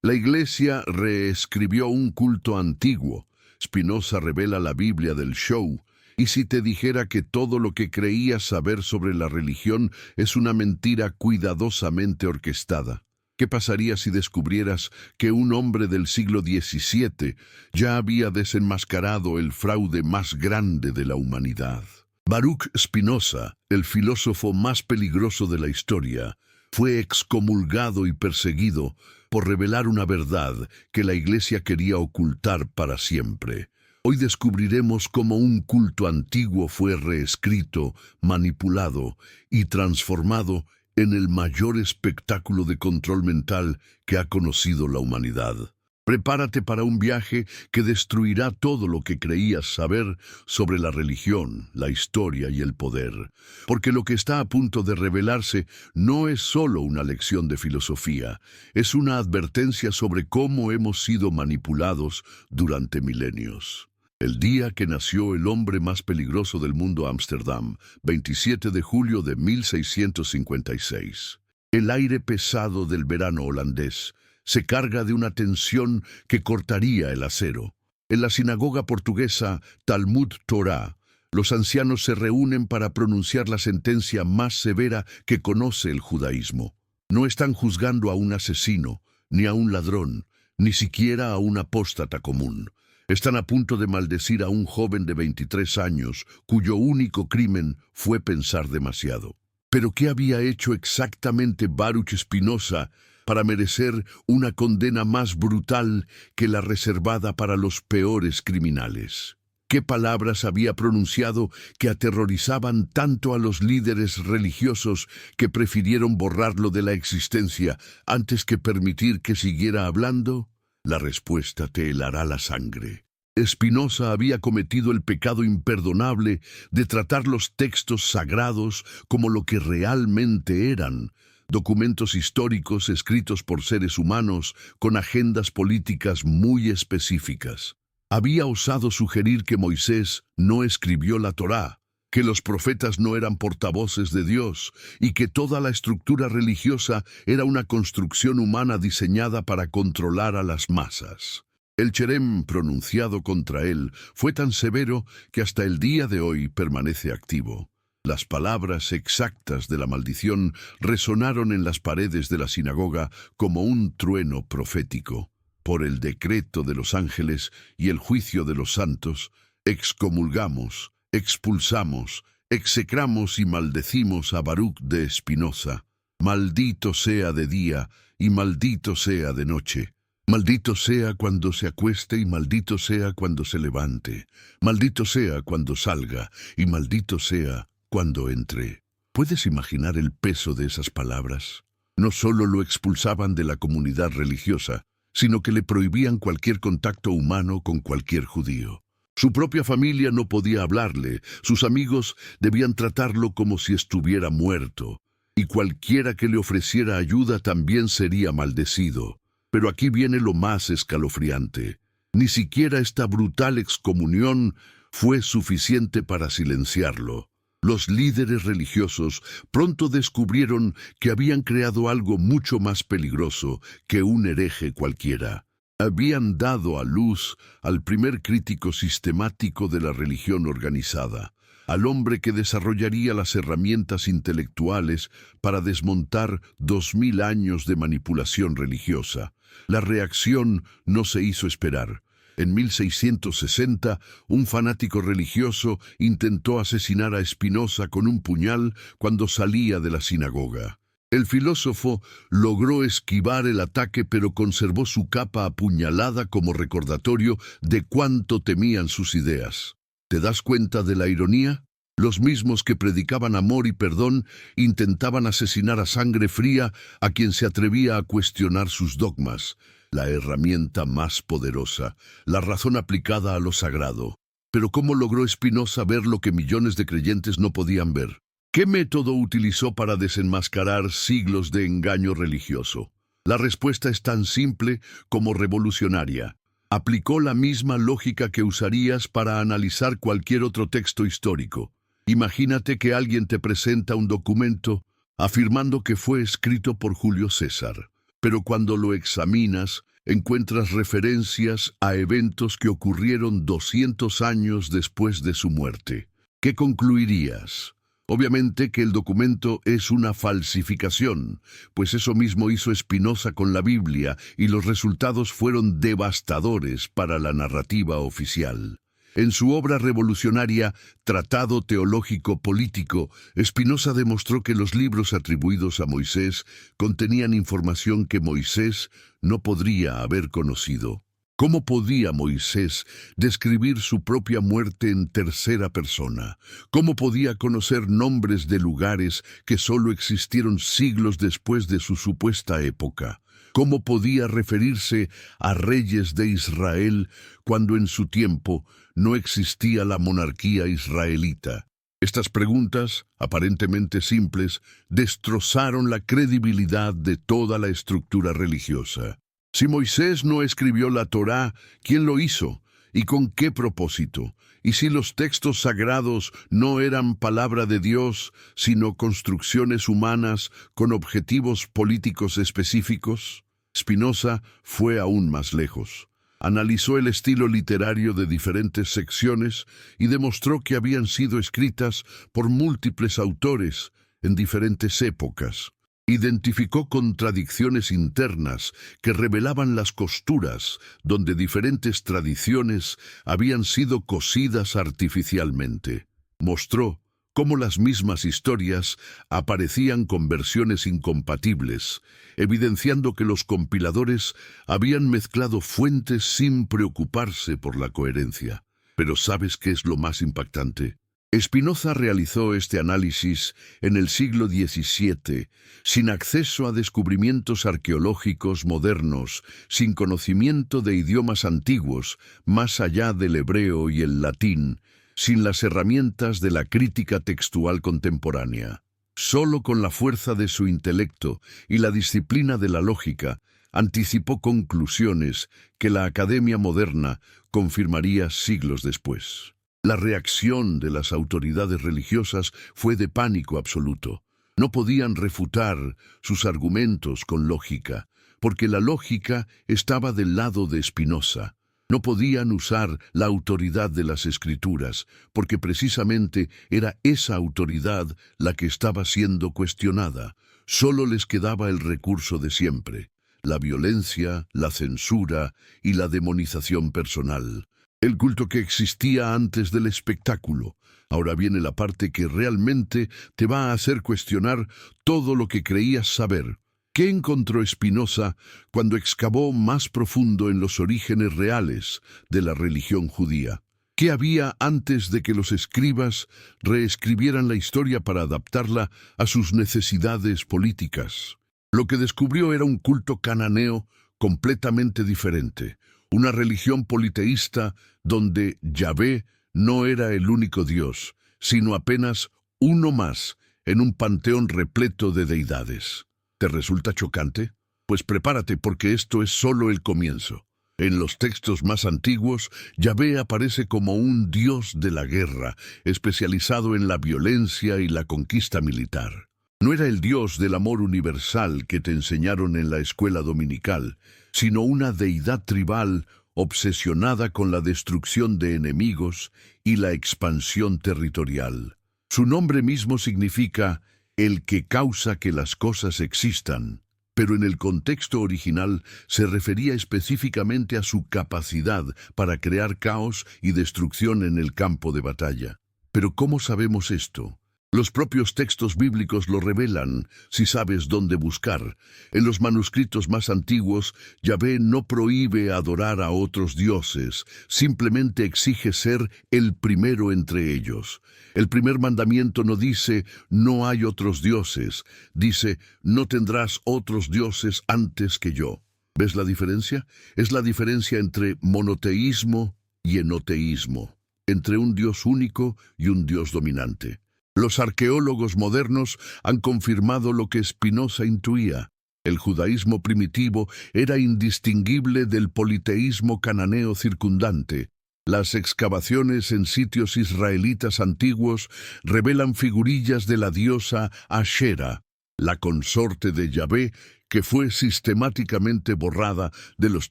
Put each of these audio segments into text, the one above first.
La Iglesia reescribió un culto antiguo. Spinoza revela la Biblia del show. Y si te dijera que todo lo que creías saber sobre la religión es una mentira cuidadosamente orquestada, ¿qué pasaría si descubrieras que un hombre del siglo XVII ya había desenmascarado el fraude más grande de la humanidad? Baruch Spinoza, el filósofo más peligroso de la historia, fue excomulgado y perseguido por revelar una verdad que la Iglesia quería ocultar para siempre. Hoy descubriremos cómo un culto antiguo fue reescrito, manipulado y transformado en el mayor espectáculo de control mental que ha conocido la humanidad. Prepárate para un viaje que destruirá todo lo que creías saber sobre la religión, la historia y el poder, porque lo que está a punto de revelarse no es solo una lección de filosofía, es una advertencia sobre cómo hemos sido manipulados durante milenios. El día que nació el hombre más peligroso del mundo, Ámsterdam, 27 de julio de 1656. El aire pesado del verano holandés se carga de una tensión que cortaría el acero. En la sinagoga portuguesa Talmud Torá, los ancianos se reúnen para pronunciar la sentencia más severa que conoce el judaísmo. No están juzgando a un asesino, ni a un ladrón, ni siquiera a un apóstata común. Están a punto de maldecir a un joven de 23 años, cuyo único crimen fue pensar demasiado. ¿Pero qué había hecho exactamente Baruch Spinoza para merecer una condena más brutal que la reservada para los peores criminales? ¿Qué palabras había pronunciado que aterrorizaban tanto a los líderes religiosos que prefirieron borrarlo de la existencia antes que permitir que siguiera hablando? La respuesta te helará la sangre. Spinoza había cometido el pecado imperdonable de tratar los textos sagrados como lo que realmente eran: documentos históricos escritos por seres humanos con agendas políticas muy específicas. Había osado sugerir que Moisés no escribió la Torá, que los profetas no eran portavoces de Dios y que toda la estructura religiosa era una construcción humana diseñada para controlar a las masas. El cherem pronunciado contra él fue tan severo que hasta el día de hoy permanece activo. Las palabras exactas de la maldición resonaron en las paredes de la sinagoga como un trueno profético. Por el decreto de los ángeles y el juicio de los santos, excomulgamos, expulsamos, execramos y maldecimos a Baruch de Spinoza. Maldito sea de día y maldito sea de noche. Maldito sea cuando se acueste y maldito sea cuando se levante. Maldito sea cuando salga y maldito sea cuando entre. ¿Puedes imaginar el peso de esas palabras? No solo lo expulsaban de la comunidad religiosa, sino que le prohibían cualquier contacto humano con cualquier judío. Su propia familia no podía hablarle, sus amigos debían tratarlo como si estuviera muerto, y cualquiera que le ofreciera ayuda también sería maldecido. Pero aquí viene lo más escalofriante. Ni siquiera esta brutal excomunión fue suficiente para silenciarlo. Los líderes religiosos pronto descubrieron que habían creado algo mucho más peligroso que un hereje cualquiera. Habían dado a luz al primer crítico sistemático de la religión organizada, al hombre que desarrollaría las herramientas intelectuales para desmontar 2000 años de manipulación religiosa. La reacción no se hizo esperar. En 1660, un fanático religioso intentó asesinar a Spinoza con un puñal cuando salía de la sinagoga. El filósofo logró esquivar el ataque, pero conservó su capa apuñalada como recordatorio de cuánto temían sus ideas. ¿Te das cuenta de la ironía? Los mismos que predicaban amor y perdón intentaban asesinar a sangre fría a quien se atrevía a cuestionar sus dogmas. La herramienta más poderosa, la razón aplicada a lo sagrado. Pero ¿cómo logró Spinoza ver lo que millones de creyentes no podían ver? ¿Qué método utilizó para desenmascarar siglos de engaño religioso? La respuesta es tan simple como revolucionaria. Aplicó la misma lógica que usarías para analizar cualquier otro texto histórico. Imagínate que alguien te presenta un documento afirmando que fue escrito por Julio César, pero cuando lo examinas, encuentras referencias a eventos que ocurrieron 200 años después de su muerte. ¿Qué concluirías? Obviamente que el documento es una falsificación, pues eso mismo hizo Spinoza con la Biblia y los resultados fueron devastadores para la narrativa oficial. En su obra revolucionaria Tratado Teológico Político, Spinoza demostró que los libros atribuidos a Moisés contenían información que Moisés no podría haber conocido. ¿Cómo podía Moisés describir su propia muerte en tercera persona? ¿Cómo podía conocer nombres de lugares que solo existieron siglos después de su supuesta época? ¿Cómo podía referirse a reyes de Israel cuando en su tiempo no existía la monarquía israelita? Estas preguntas, aparentemente simples, destrozaron la credibilidad de toda la estructura religiosa. Si Moisés no escribió la Torá, ¿quién lo hizo? ¿Y con qué propósito? ¿Y si los textos sagrados no eran palabra de Dios, sino construcciones humanas con objetivos políticos específicos? Spinoza fue aún más lejos. Analizó el estilo literario de diferentes secciones y demostró que habían sido escritas por múltiples autores en diferentes épocas. Identificó contradicciones internas que revelaban las costuras donde diferentes tradiciones habían sido cosidas artificialmente. Mostró cómo las mismas historias aparecían con versiones incompatibles, evidenciando que los compiladores habían mezclado fuentes sin preocuparse por la coherencia. Pero ¿sabes qué es lo más impactante? Spinoza realizó este análisis en el siglo XVII, sin acceso a descubrimientos arqueológicos modernos, sin conocimiento de idiomas antiguos, más allá del hebreo y el latín, sin las herramientas de la crítica textual contemporánea. Solo con la fuerza de su intelecto y la disciplina de la lógica, anticipó conclusiones que la academia moderna confirmaría siglos después. La reacción de las autoridades religiosas fue de pánico absoluto. No podían refutar sus argumentos con lógica, porque la lógica estaba del lado de Spinoza. No podían usar la autoridad de las Escrituras, porque precisamente era esa autoridad la que estaba siendo cuestionada. Solo les quedaba el recurso de siempre: la violencia, la censura y la demonización personal. El culto que existía antes del espectáculo. Ahora viene la parte que realmente te va a hacer cuestionar todo lo que creías saber. ¿Qué encontró Spinoza cuando excavó más profundo en los orígenes reales de la religión judía? ¿Qué había antes de que los escribas reescribieran la historia para adaptarla a sus necesidades políticas? Lo que descubrió era un culto cananeo completamente diferente. Una religión politeísta donde Yahvé no era el único Dios, sino apenas uno más en un panteón repleto de deidades. ¿Te resulta chocante? Pues prepárate, porque esto es solo el comienzo. En los textos más antiguos, Yahvé aparece como un dios de la guerra, especializado en la violencia y la conquista militar. No era el Dios del amor universal que te enseñaron en la escuela dominical, sino una deidad tribal obsesionada con la destrucción de enemigos y la expansión territorial. Su nombre mismo significa el que causa que las cosas existan, pero en el contexto original se refería específicamente a su capacidad para crear caos y destrucción en el campo de batalla. ¿Pero cómo sabemos esto? Los propios textos bíblicos lo revelan, si sabes dónde buscar. En los manuscritos más antiguos, Yahvé no prohíbe adorar a otros dioses, simplemente exige ser el primero entre ellos. El primer mandamiento no dice, no hay otros dioses, dice, no tendrás otros dioses antes que yo. ¿Ves la diferencia? Es la diferencia entre monoteísmo y enoteísmo, entre un Dios único y un Dios dominante. Los arqueólogos modernos han confirmado lo que Spinoza intuía. El judaísmo primitivo era indistinguible del politeísmo cananeo circundante. Las excavaciones en sitios israelitas antiguos revelan figurillas de la diosa Ashera, la consorte de Yahvé, que fue sistemáticamente borrada de los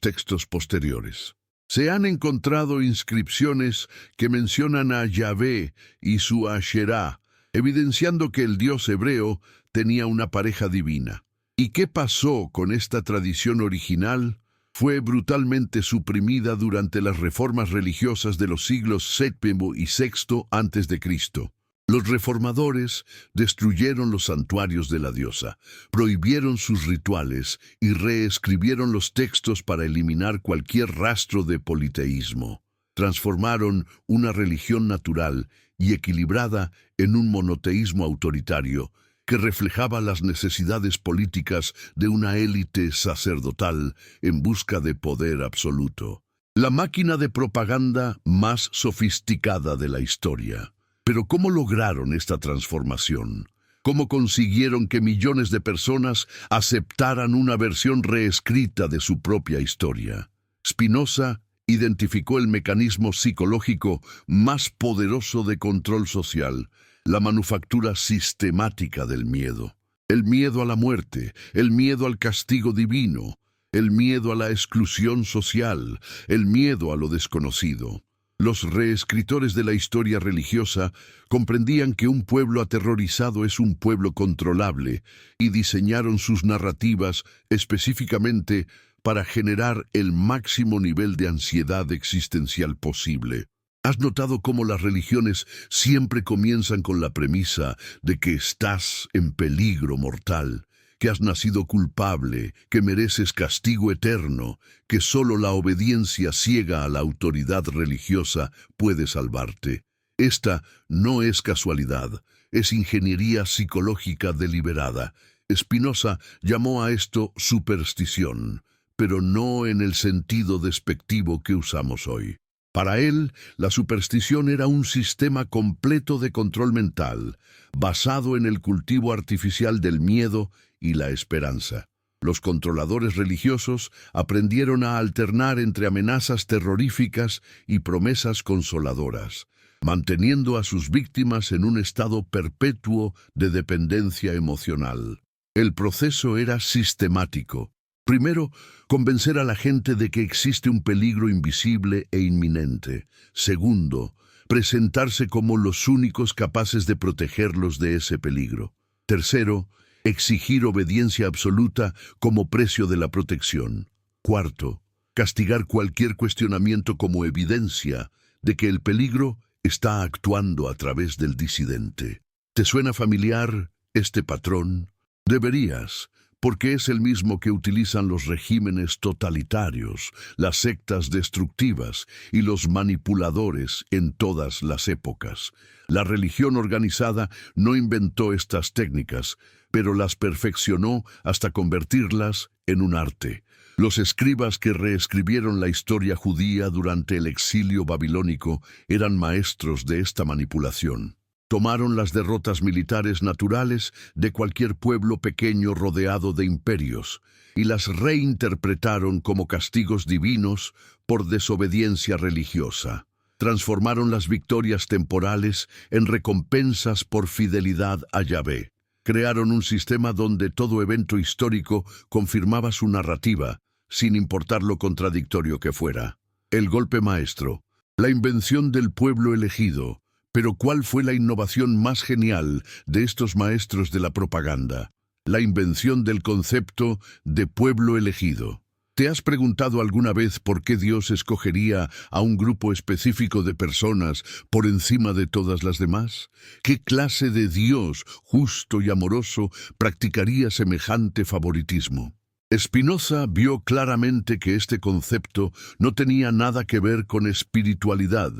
textos posteriores. Se han encontrado inscripciones que mencionan a Yahvé y su Asherá, evidenciando que el dios hebreo tenía una pareja divina. ¿Y qué pasó con esta tradición original? Fue brutalmente suprimida durante las reformas religiosas de los siglos VII y VI a.C. Los reformadores destruyeron los santuarios de la diosa, prohibieron sus rituales y reescribieron los textos para eliminar cualquier rastro de politeísmo. Transformaron una religión natural y equilibrada en un monoteísmo autoritario que reflejaba las necesidades políticas de una élite sacerdotal en busca de poder absoluto. La máquina de propaganda más sofisticada de la historia. Pero ¿cómo lograron esta transformación? ¿Cómo consiguieron que millones de personas aceptaran una versión reescrita de su propia historia? Spinoza identificó el mecanismo psicológico más poderoso de control social, la manufactura sistemática del miedo. El miedo a la muerte, el miedo al castigo divino, el miedo a la exclusión social, el miedo a lo desconocido. Los reescritores de la historia religiosa comprendían que un pueblo aterrorizado es un pueblo controlable y diseñaron sus narrativas específicamente para generar el máximo nivel de ansiedad existencial posible. ¿Has notado cómo las religiones siempre comienzan con la premisa de que estás en peligro mortal, que has nacido culpable, que mereces castigo eterno, que solo la obediencia ciega a la autoridad religiosa puede salvarte? Esta no es casualidad, es ingeniería psicológica deliberada. Spinoza llamó a esto superstición, pero no en el sentido despectivo que usamos hoy. Para él, la superstición era un sistema completo de control mental, basado en el cultivo artificial del miedo y la esperanza. Los controladores religiosos aprendieron a alternar entre amenazas terroríficas y promesas consoladoras, manteniendo a sus víctimas en un estado perpetuo de dependencia emocional. El proceso era sistemático. Primero, convencer a la gente de que existe un peligro invisible e inminente. Segundo, presentarse como los únicos capaces de protegerlos de ese peligro. Tercero, exigir obediencia absoluta como precio de la protección. Cuarto, castigar cualquier cuestionamiento como evidencia de que el peligro está actuando a través del disidente. ¿Te suena familiar este patrón? Deberías, porque es el mismo que utilizan los regímenes totalitarios, las sectas destructivas y los manipuladores en todas las épocas. La religión organizada no inventó estas técnicas, pero las perfeccionó hasta convertirlas en un arte. Los escribas que reescribieron la historia judía durante el exilio babilónico eran maestros de esta manipulación. Tomaron las derrotas militares naturales de cualquier pueblo pequeño rodeado de imperios y las reinterpretaron como castigos divinos por desobediencia religiosa. Transformaron las victorias temporales en recompensas por fidelidad a Yahvé. Crearon un sistema donde todo evento histórico confirmaba su narrativa, sin importar lo contradictorio que fuera. El golpe maestro, la invención del pueblo elegido. Pero ¿cuál fue la innovación más genial de estos maestros de la propaganda? La invención del concepto de pueblo elegido. ¿Te has preguntado alguna vez por qué Dios escogería a un grupo específico de personas por encima de todas las demás? ¿Qué clase de Dios justo y amoroso practicaría semejante favoritismo? Spinoza vio claramente que este concepto no tenía nada que ver con espiritualidad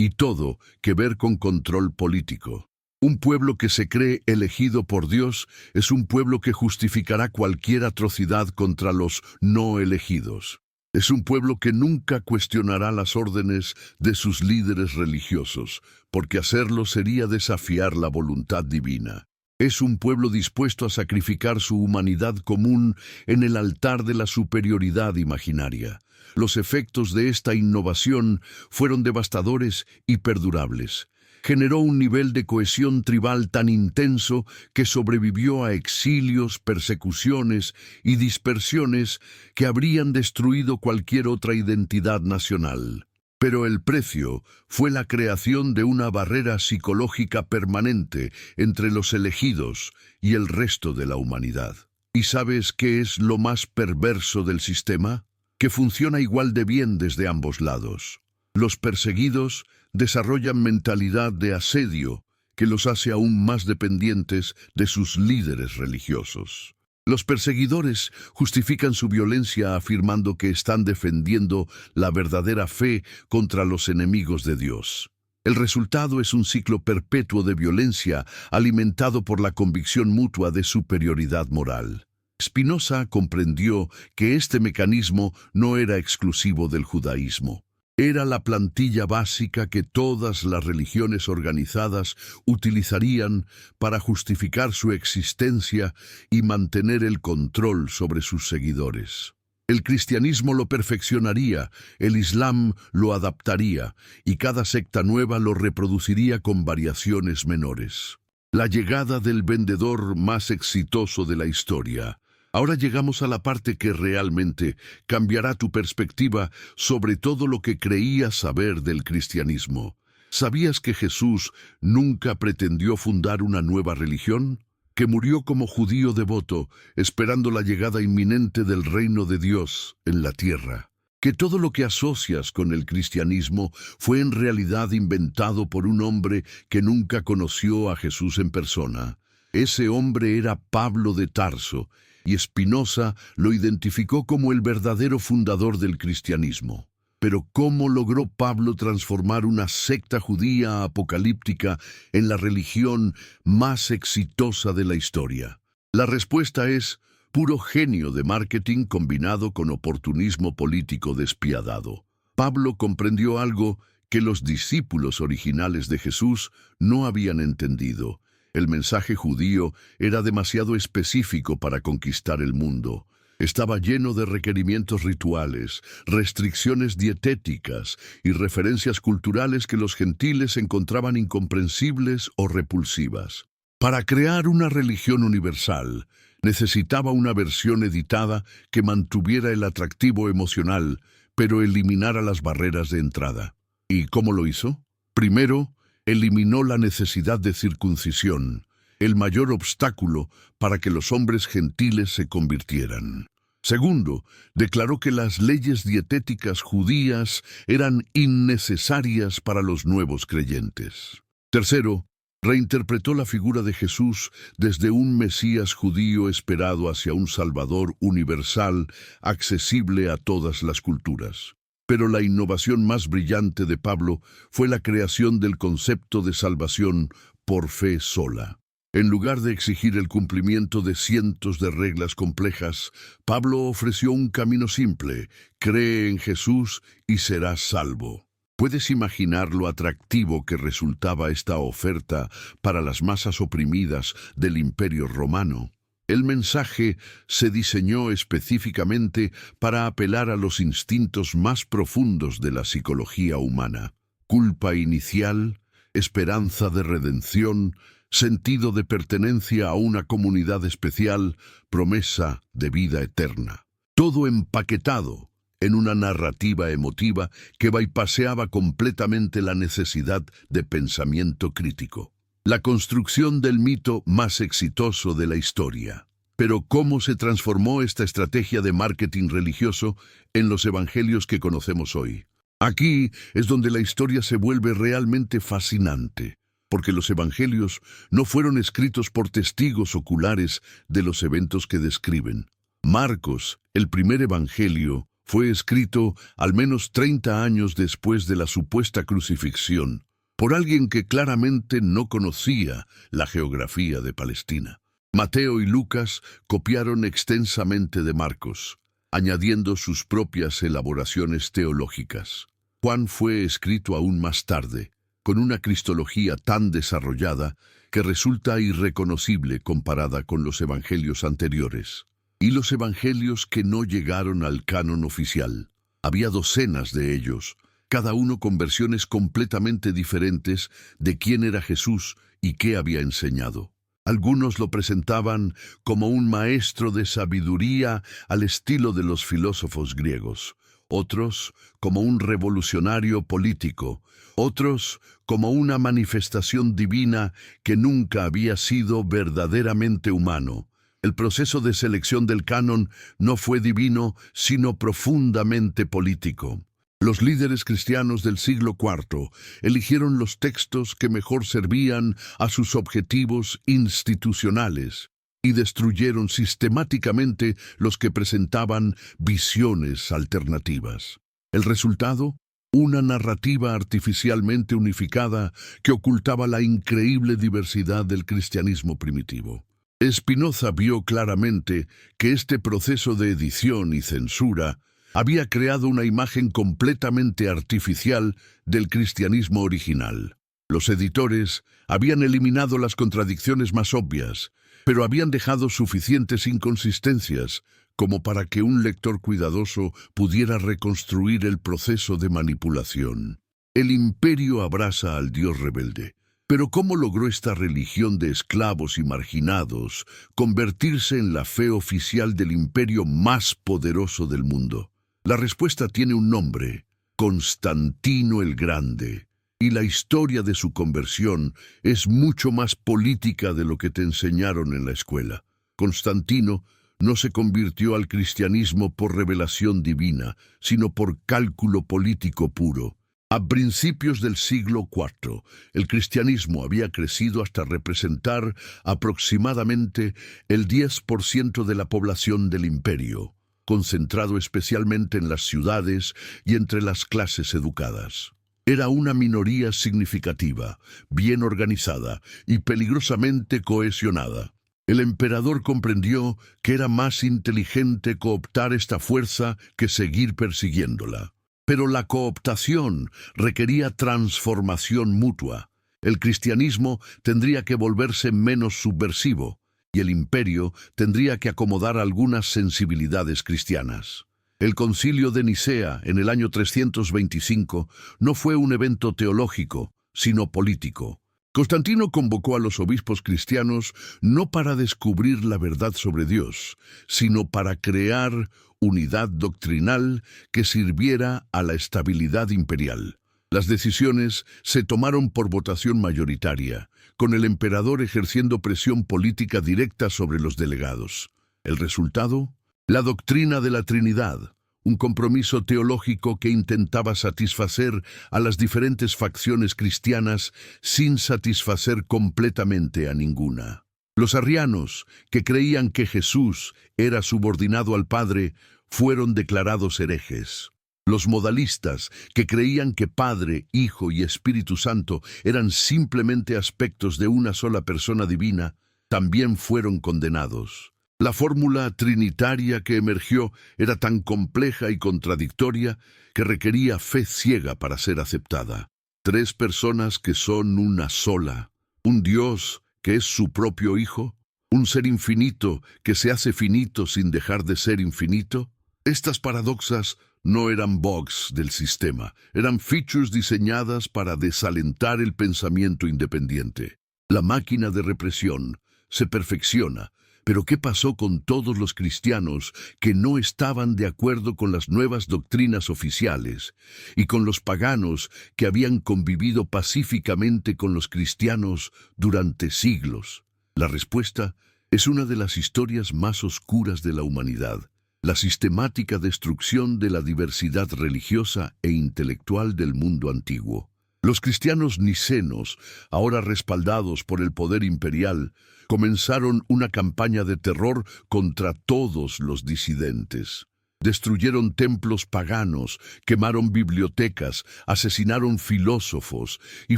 y todo que ver con control político. Un pueblo que se cree elegido por Dios es un pueblo que justificará cualquier atrocidad contra los no elegidos. Es un pueblo que nunca cuestionará las órdenes de sus líderes religiosos, porque hacerlo sería desafiar la voluntad divina. Es un pueblo dispuesto a sacrificar su humanidad común en el altar de la superioridad imaginaria. Los efectos de esta innovación fueron devastadores y perdurables. generó un nivel de cohesión tribal tan intenso que sobrevivió a exilios, persecuciones y dispersiones que habrían destruido cualquier otra identidad nacional. Pero el precio fue la creación de una barrera psicológica permanente entre los elegidos y el resto de la humanidad. ¿Y sabes qué es lo más perverso del sistema? Que funciona igual de bien desde ambos lados. Los perseguidos desarrollan mentalidad de asedio que los hace aún más dependientes de sus líderes religiosos. Los perseguidores justifican su violencia afirmando que están defendiendo la verdadera fe contra los enemigos de Dios. El resultado es un ciclo perpetuo de violencia alimentado por la convicción mutua de superioridad moral. Spinoza comprendió que este mecanismo no era exclusivo del judaísmo. Era la plantilla básica que todas las religiones organizadas utilizarían para justificar su existencia y mantener el control sobre sus seguidores. El cristianismo lo perfeccionaría, el islam lo adaptaría y cada secta nueva lo reproduciría con variaciones menores. La llegada del vendedor más exitoso de la historia. Ahora llegamos a la parte que realmente cambiará tu perspectiva sobre todo lo que creías saber del cristianismo. ¿Sabías que Jesús nunca pretendió fundar una nueva religión? Que murió como judío devoto, esperando la llegada inminente del reino de Dios en la tierra. Que todo lo que asocias con el cristianismo fue en realidad inventado por un hombre que nunca conoció a Jesús en persona. Ese hombre era Pablo de Tarso, y Spinoza lo identificó como el verdadero fundador del cristianismo. Pero ¿cómo logró Pablo transformar una secta judía apocalíptica en la religión más exitosa de la historia? La respuesta es puro genio de marketing combinado con oportunismo político despiadado. Pablo comprendió algo que los discípulos originales de Jesús no habían entendido. El mensaje judío era demasiado específico para conquistar el mundo. Estaba lleno de requerimientos rituales, restricciones dietéticas y referencias culturales que los gentiles encontraban incomprensibles o repulsivas. Para crear una religión universal, necesitaba una versión editada que mantuviera el atractivo emocional, pero eliminara las barreras de entrada. ¿Y cómo lo hizo? Primero, eliminó la necesidad de circuncisión, el mayor obstáculo para que los hombres gentiles se convirtieran. Segundo, declaró que las leyes dietéticas judías eran innecesarias para los nuevos creyentes. Tercero, reinterpretó la figura de Jesús desde un Mesías judío esperado hacia un Salvador universal, accesible a todas las culturas. Pero la innovación más brillante de Pablo fue la creación del concepto de salvación por fe sola. En lugar de exigir el cumplimiento de cientos de reglas complejas, Pablo ofreció un camino simple: cree en Jesús y serás salvo. ¿Puedes imaginar lo atractivo que resultaba esta oferta para las masas oprimidas del Imperio Romano? El mensaje se diseñó específicamente para apelar a los instintos más profundos de la psicología humana: culpa inicial, esperanza de redención, sentido de pertenencia a una comunidad especial, promesa de vida eterna. Todo empaquetado en una narrativa emotiva que bypaseaba completamente la necesidad de pensamiento crítico. La construcción del mito más exitoso de la historia. Pero ¿cómo se transformó esta estrategia de marketing religioso en los evangelios que conocemos hoy? Aquí es donde la historia se vuelve realmente fascinante, porque los evangelios no fueron escritos por testigos oculares de los eventos que describen. Marcos, el primer evangelio, fue escrito al menos 30 años después de la supuesta crucifixión, por alguien que claramente no conocía la geografía de Palestina. Mateo y Lucas copiaron extensamente de Marcos, añadiendo sus propias elaboraciones teológicas. Juan fue escrito aún más tarde, con una cristología tan desarrollada que resulta irreconocible comparada con los evangelios anteriores. Y los evangelios que no llegaron al canon oficial. Había docenas de ellos, cada uno con versiones completamente diferentes de quién era Jesús y qué había enseñado. Algunos lo presentaban como un maestro de sabiduría al estilo de los filósofos griegos, otros como un revolucionario político, otros como una manifestación divina que nunca había sido verdaderamente humano. El proceso de selección del canon no fue divino, sino profundamente político. Los líderes cristianos del siglo IV eligieron los textos que mejor servían a sus objetivos institucionales y destruyeron sistemáticamente los que presentaban visiones alternativas. El resultado, una narrativa artificialmente unificada que ocultaba la increíble diversidad del cristianismo primitivo. Spinoza vio claramente que este proceso de edición y censura había creado una imagen completamente artificial del cristianismo original. Los editores habían eliminado las contradicciones más obvias, pero habían dejado suficientes inconsistencias como para que un lector cuidadoso pudiera reconstruir el proceso de manipulación. El imperio abraza al Dios rebelde. Pero ¿cómo logró esta religión de esclavos y marginados convertirse en la fe oficial del imperio más poderoso del mundo? La respuesta tiene un nombre: Constantino el Grande. Y la historia de su conversión es mucho más política de lo que te enseñaron en la escuela. Constantino no se convirtió al cristianismo por revelación divina, sino por cálculo político puro. A principios del siglo IV, el cristianismo había crecido hasta representar aproximadamente el 10% de la población del imperio, concentrado especialmente en las ciudades y entre las clases educadas. Era una minoría significativa, bien organizada y peligrosamente cohesionada. El emperador comprendió que era más inteligente cooptar esta fuerza que seguir persiguiéndola. Pero la cooptación requería transformación mutua. El cristianismo tendría que volverse menos subversivo, y el imperio tendría que acomodar algunas sensibilidades cristianas. El Concilio de Nicea, en el año 325, no fue un evento teológico, sino político. Constantino convocó a los obispos cristianos no para descubrir la verdad sobre Dios, sino para crear unidad doctrinal que sirviera a la estabilidad imperial. Las decisiones se tomaron por votación mayoritaria, con el emperador ejerciendo presión política directa sobre los delegados. ¿El resultado? La doctrina de la Trinidad, un compromiso teológico que intentaba satisfacer a las diferentes facciones cristianas sin satisfacer completamente a ninguna. Los arrianos, que creían que Jesús era subordinado al Padre, fueron declarados herejes. Los modalistas, que creían que Padre, Hijo y Espíritu Santo eran simplemente aspectos de una sola persona divina, también fueron condenados. La fórmula trinitaria que emergió era tan compleja y contradictoria que requería fe ciega para ser aceptada. Tres personas que son una sola, un Dios que es su propio Hijo, un ser infinito que se hace finito sin dejar de ser infinito. Estas paradoxas no eran bugs del sistema, eran features diseñadas para desalentar el pensamiento independiente. La máquina de represión se perfecciona, pero ¿qué pasó con todos los cristianos que no estaban de acuerdo con las nuevas doctrinas oficiales y con los paganos que habían convivido pacíficamente con los cristianos durante siglos? La respuesta es una de las historias más oscuras de la humanidad. La sistemática destrucción de la diversidad religiosa e intelectual del mundo antiguo. Los cristianos nicenos, ahora respaldados por el poder imperial, comenzaron una campaña de terror contra todos los disidentes. Destruyeron templos paganos, quemaron bibliotecas, asesinaron filósofos y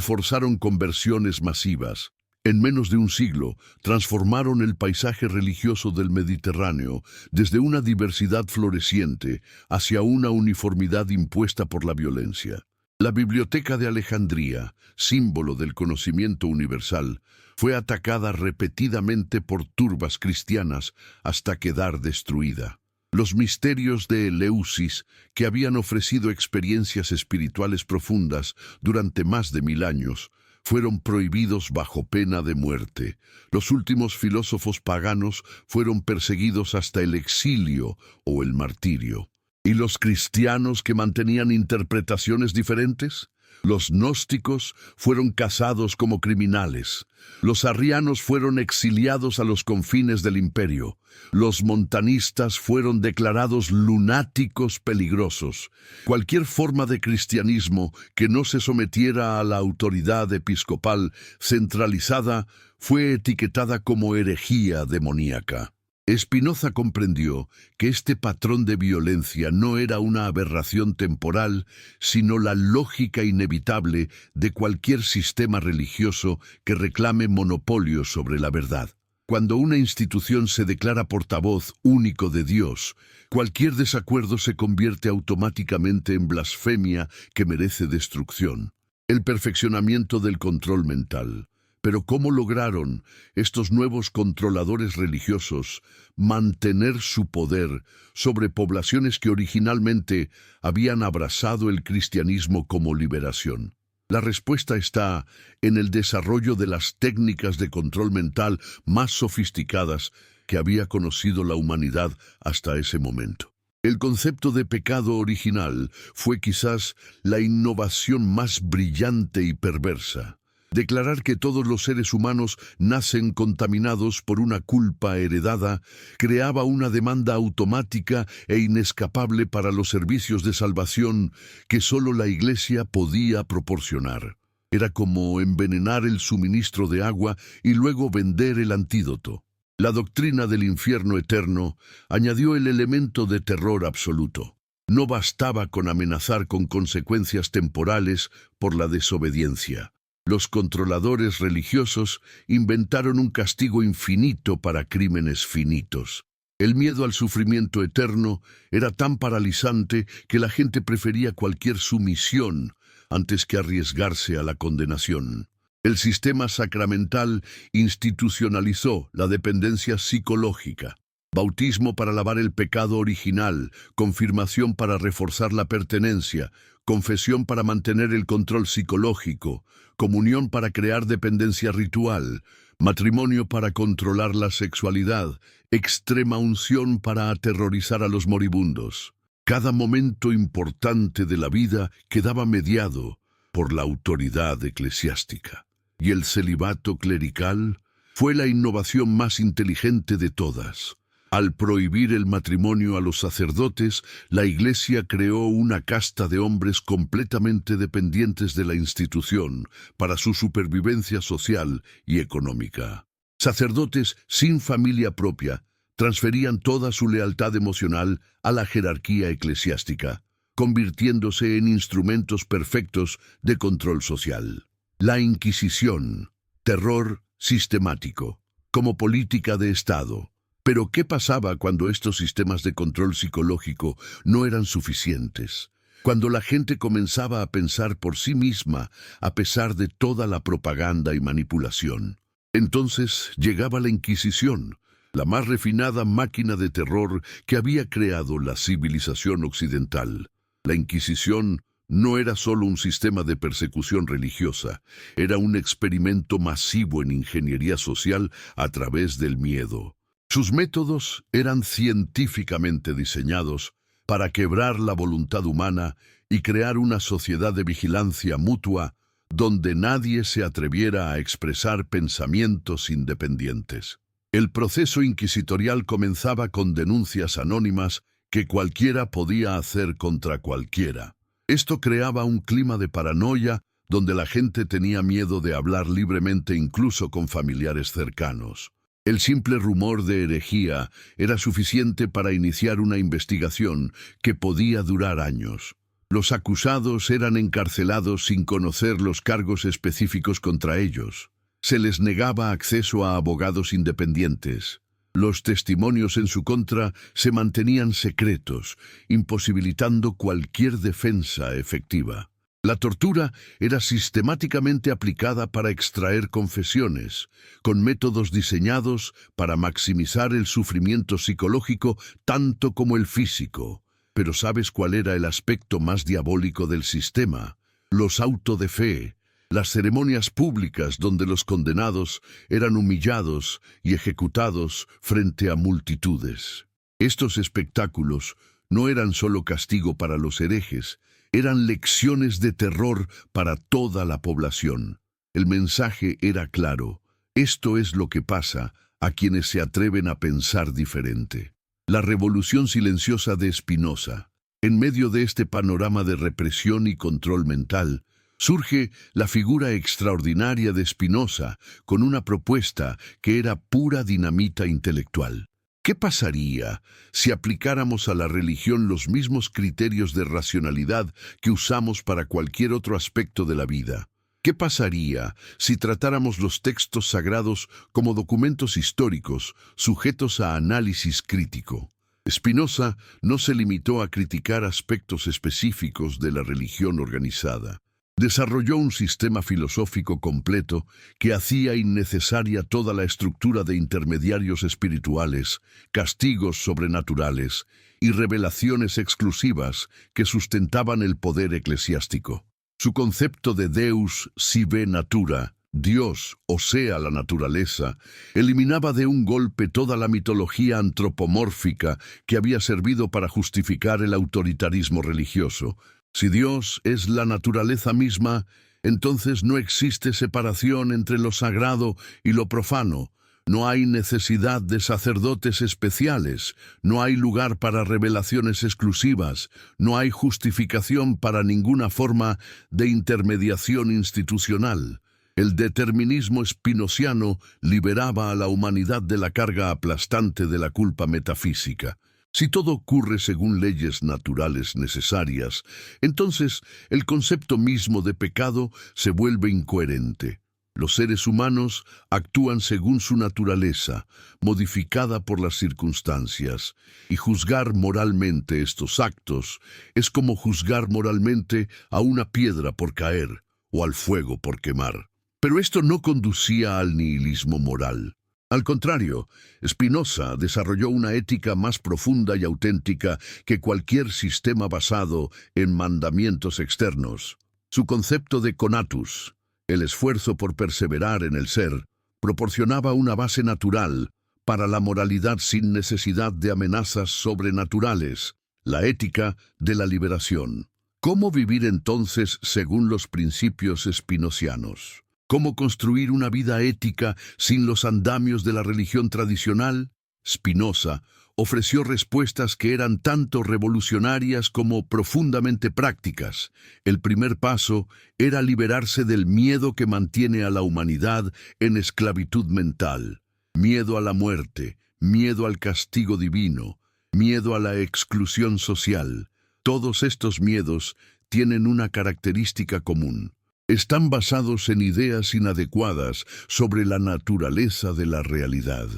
forzaron conversiones masivas. En menos de un siglo, transformaron el paisaje religioso del Mediterráneo desde una diversidad floreciente hacia una uniformidad impuesta por la violencia. La Biblioteca de Alejandría, símbolo del conocimiento universal, fue atacada repetidamente por turbas cristianas hasta quedar destruida. Los misterios de Eleusis, que habían ofrecido experiencias espirituales profundas durante más de 1000 años, fueron prohibidos bajo pena de muerte. Los últimos filósofos paganos fueron perseguidos hasta el exilio o el martirio. ¿Y los cristianos que mantenían interpretaciones diferentes? Los gnósticos fueron cazados como criminales. Los arrianos fueron exiliados a los confines del imperio. Los montanistas fueron declarados lunáticos peligrosos. Cualquier forma de cristianismo que no se sometiera a la autoridad episcopal centralizada fue etiquetada como herejía demoníaca. Spinoza comprendió que este patrón de violencia no era una aberración temporal, sino la lógica inevitable de cualquier sistema religioso que reclame monopolio sobre la verdad. Cuando una institución se declara portavoz único de Dios, cualquier desacuerdo se convierte automáticamente en blasfemia que merece destrucción. El perfeccionamiento del control mental. Pero ¿cómo lograron estos nuevos controladores religiosos mantener su poder sobre poblaciones que originalmente habían abrazado el cristianismo como liberación? La respuesta está en el desarrollo de las técnicas de control mental más sofisticadas que había conocido la humanidad hasta ese momento. El concepto de pecado original fue quizás la innovación más brillante y perversa. Declarar que todos los seres humanos nacen contaminados por una culpa heredada creaba una demanda automática e inescapable para los servicios de salvación que solo la Iglesia podía proporcionar. Era como envenenar el suministro de agua y luego vender el antídoto. La doctrina del infierno eterno añadió el elemento de terror absoluto. No bastaba con amenazar con consecuencias temporales por la desobediencia. Los controladores religiosos inventaron un castigo infinito para crímenes finitos. El miedo al sufrimiento eterno era tan paralizante que la gente prefería cualquier sumisión antes que arriesgarse a la condenación. El sistema sacramental institucionalizó la dependencia psicológica. Bautismo para lavar el pecado original, confirmación para reforzar la pertenencia, confesión para mantener el control psicológico, comunión para crear dependencia ritual, matrimonio para controlar la sexualidad, extrema unción para aterrorizar a los moribundos. Cada momento importante de la vida quedaba mediado por la autoridad eclesiástica. Y el celibato clerical fue la innovación más inteligente de todas. Al prohibir el matrimonio a los sacerdotes, la Iglesia creó una casta de hombres completamente dependientes de la institución para su supervivencia social y económica. Sacerdotes sin familia propia transferían toda su lealtad emocional a la jerarquía eclesiástica, convirtiéndose en instrumentos perfectos de control social. La Inquisición, terror sistemático, como política de Estado. Pero ¿qué pasaba cuando estos sistemas de control psicológico no eran suficientes? Cuando la gente comenzaba a pensar por sí misma a pesar de toda la propaganda y manipulación. Entonces llegaba la Inquisición, la más refinada máquina de terror que había creado la civilización occidental. La Inquisición no era solo un sistema de persecución religiosa, era un experimento masivo en ingeniería social a través del miedo. Sus métodos eran científicamente diseñados para quebrar la voluntad humana y crear una sociedad de vigilancia mutua donde nadie se atreviera a expresar pensamientos independientes. El proceso inquisitorial comenzaba con denuncias anónimas que cualquiera podía hacer contra cualquiera. Esto creaba un clima de paranoia donde la gente tenía miedo de hablar libremente incluso con familiares cercanos. El simple rumor de herejía era suficiente para iniciar una investigación que podía durar años. Los acusados eran encarcelados sin conocer los cargos específicos contra ellos. Se les negaba acceso a abogados independientes. Los testimonios en su contra se mantenían secretos, imposibilitando cualquier defensa efectiva. La tortura era sistemáticamente aplicada para extraer confesiones, con métodos diseñados para maximizar el sufrimiento psicológico tanto como el físico. Pero ¿sabes cuál era el aspecto más diabólico del sistema? Los autos de fe, las ceremonias públicas donde los condenados eran humillados y ejecutados frente a multitudes. Estos espectáculos no eran solo castigo para los herejes, eran lecciones de terror para toda la población. El mensaje era claro: esto es lo que pasa a quienes se atreven a pensar diferente. La revolución silenciosa de Spinoza. En medio de este panorama de represión y control mental, surge la figura extraordinaria de Spinoza con una propuesta que era pura dinamita intelectual. ¿Qué pasaría si aplicáramos a la religión los mismos criterios de racionalidad que usamos para cualquier otro aspecto de la vida? ¿Qué pasaría si tratáramos los textos sagrados como documentos históricos sujetos a análisis crítico? Spinoza no se limitó a criticar aspectos específicos de la religión organizada. Desarrolló un sistema filosófico completo que hacía innecesaria toda la estructura de intermediarios espirituales, castigos sobrenaturales y revelaciones exclusivas que sustentaban el poder eclesiástico. Su concepto de Deus sive natura, Dios, o sea, la naturaleza, eliminaba de un golpe toda la mitología antropomórfica que había servido para justificar el autoritarismo religioso. Si Dios es la naturaleza misma, entonces no existe separación entre lo sagrado y lo profano. No hay necesidad de sacerdotes especiales, no hay lugar para revelaciones exclusivas, no hay justificación para ninguna forma de intermediación institucional. El determinismo spinoziano liberaba a la humanidad de la carga aplastante de la culpa metafísica. Si todo ocurre según leyes naturales necesarias, entonces el concepto mismo de pecado se vuelve incoherente. Los seres humanos actúan según su naturaleza, modificada por las circunstancias, y juzgar moralmente estos actos es como juzgar moralmente a una piedra por caer o al fuego por quemar. Pero esto no conducía al nihilismo moral. Al contrario, Spinoza desarrolló una ética más profunda y auténtica que cualquier sistema basado en mandamientos externos. Su concepto de conatus, el esfuerzo por perseverar en el ser, proporcionaba una base natural para la moralidad sin necesidad de amenazas sobrenaturales, la ética de la liberación. ¿Cómo vivir entonces según los principios spinozianos? ¿Cómo construir una vida ética sin los andamios de la religión tradicional? Spinoza ofreció respuestas que eran tanto revolucionarias como profundamente prácticas. El primer paso era liberarse del miedo que mantiene a la humanidad en esclavitud mental. Miedo a la muerte, miedo al castigo divino, miedo a la exclusión social. Todos estos miedos tienen una característica común: están basados en ideas inadecuadas sobre la naturaleza de la realidad.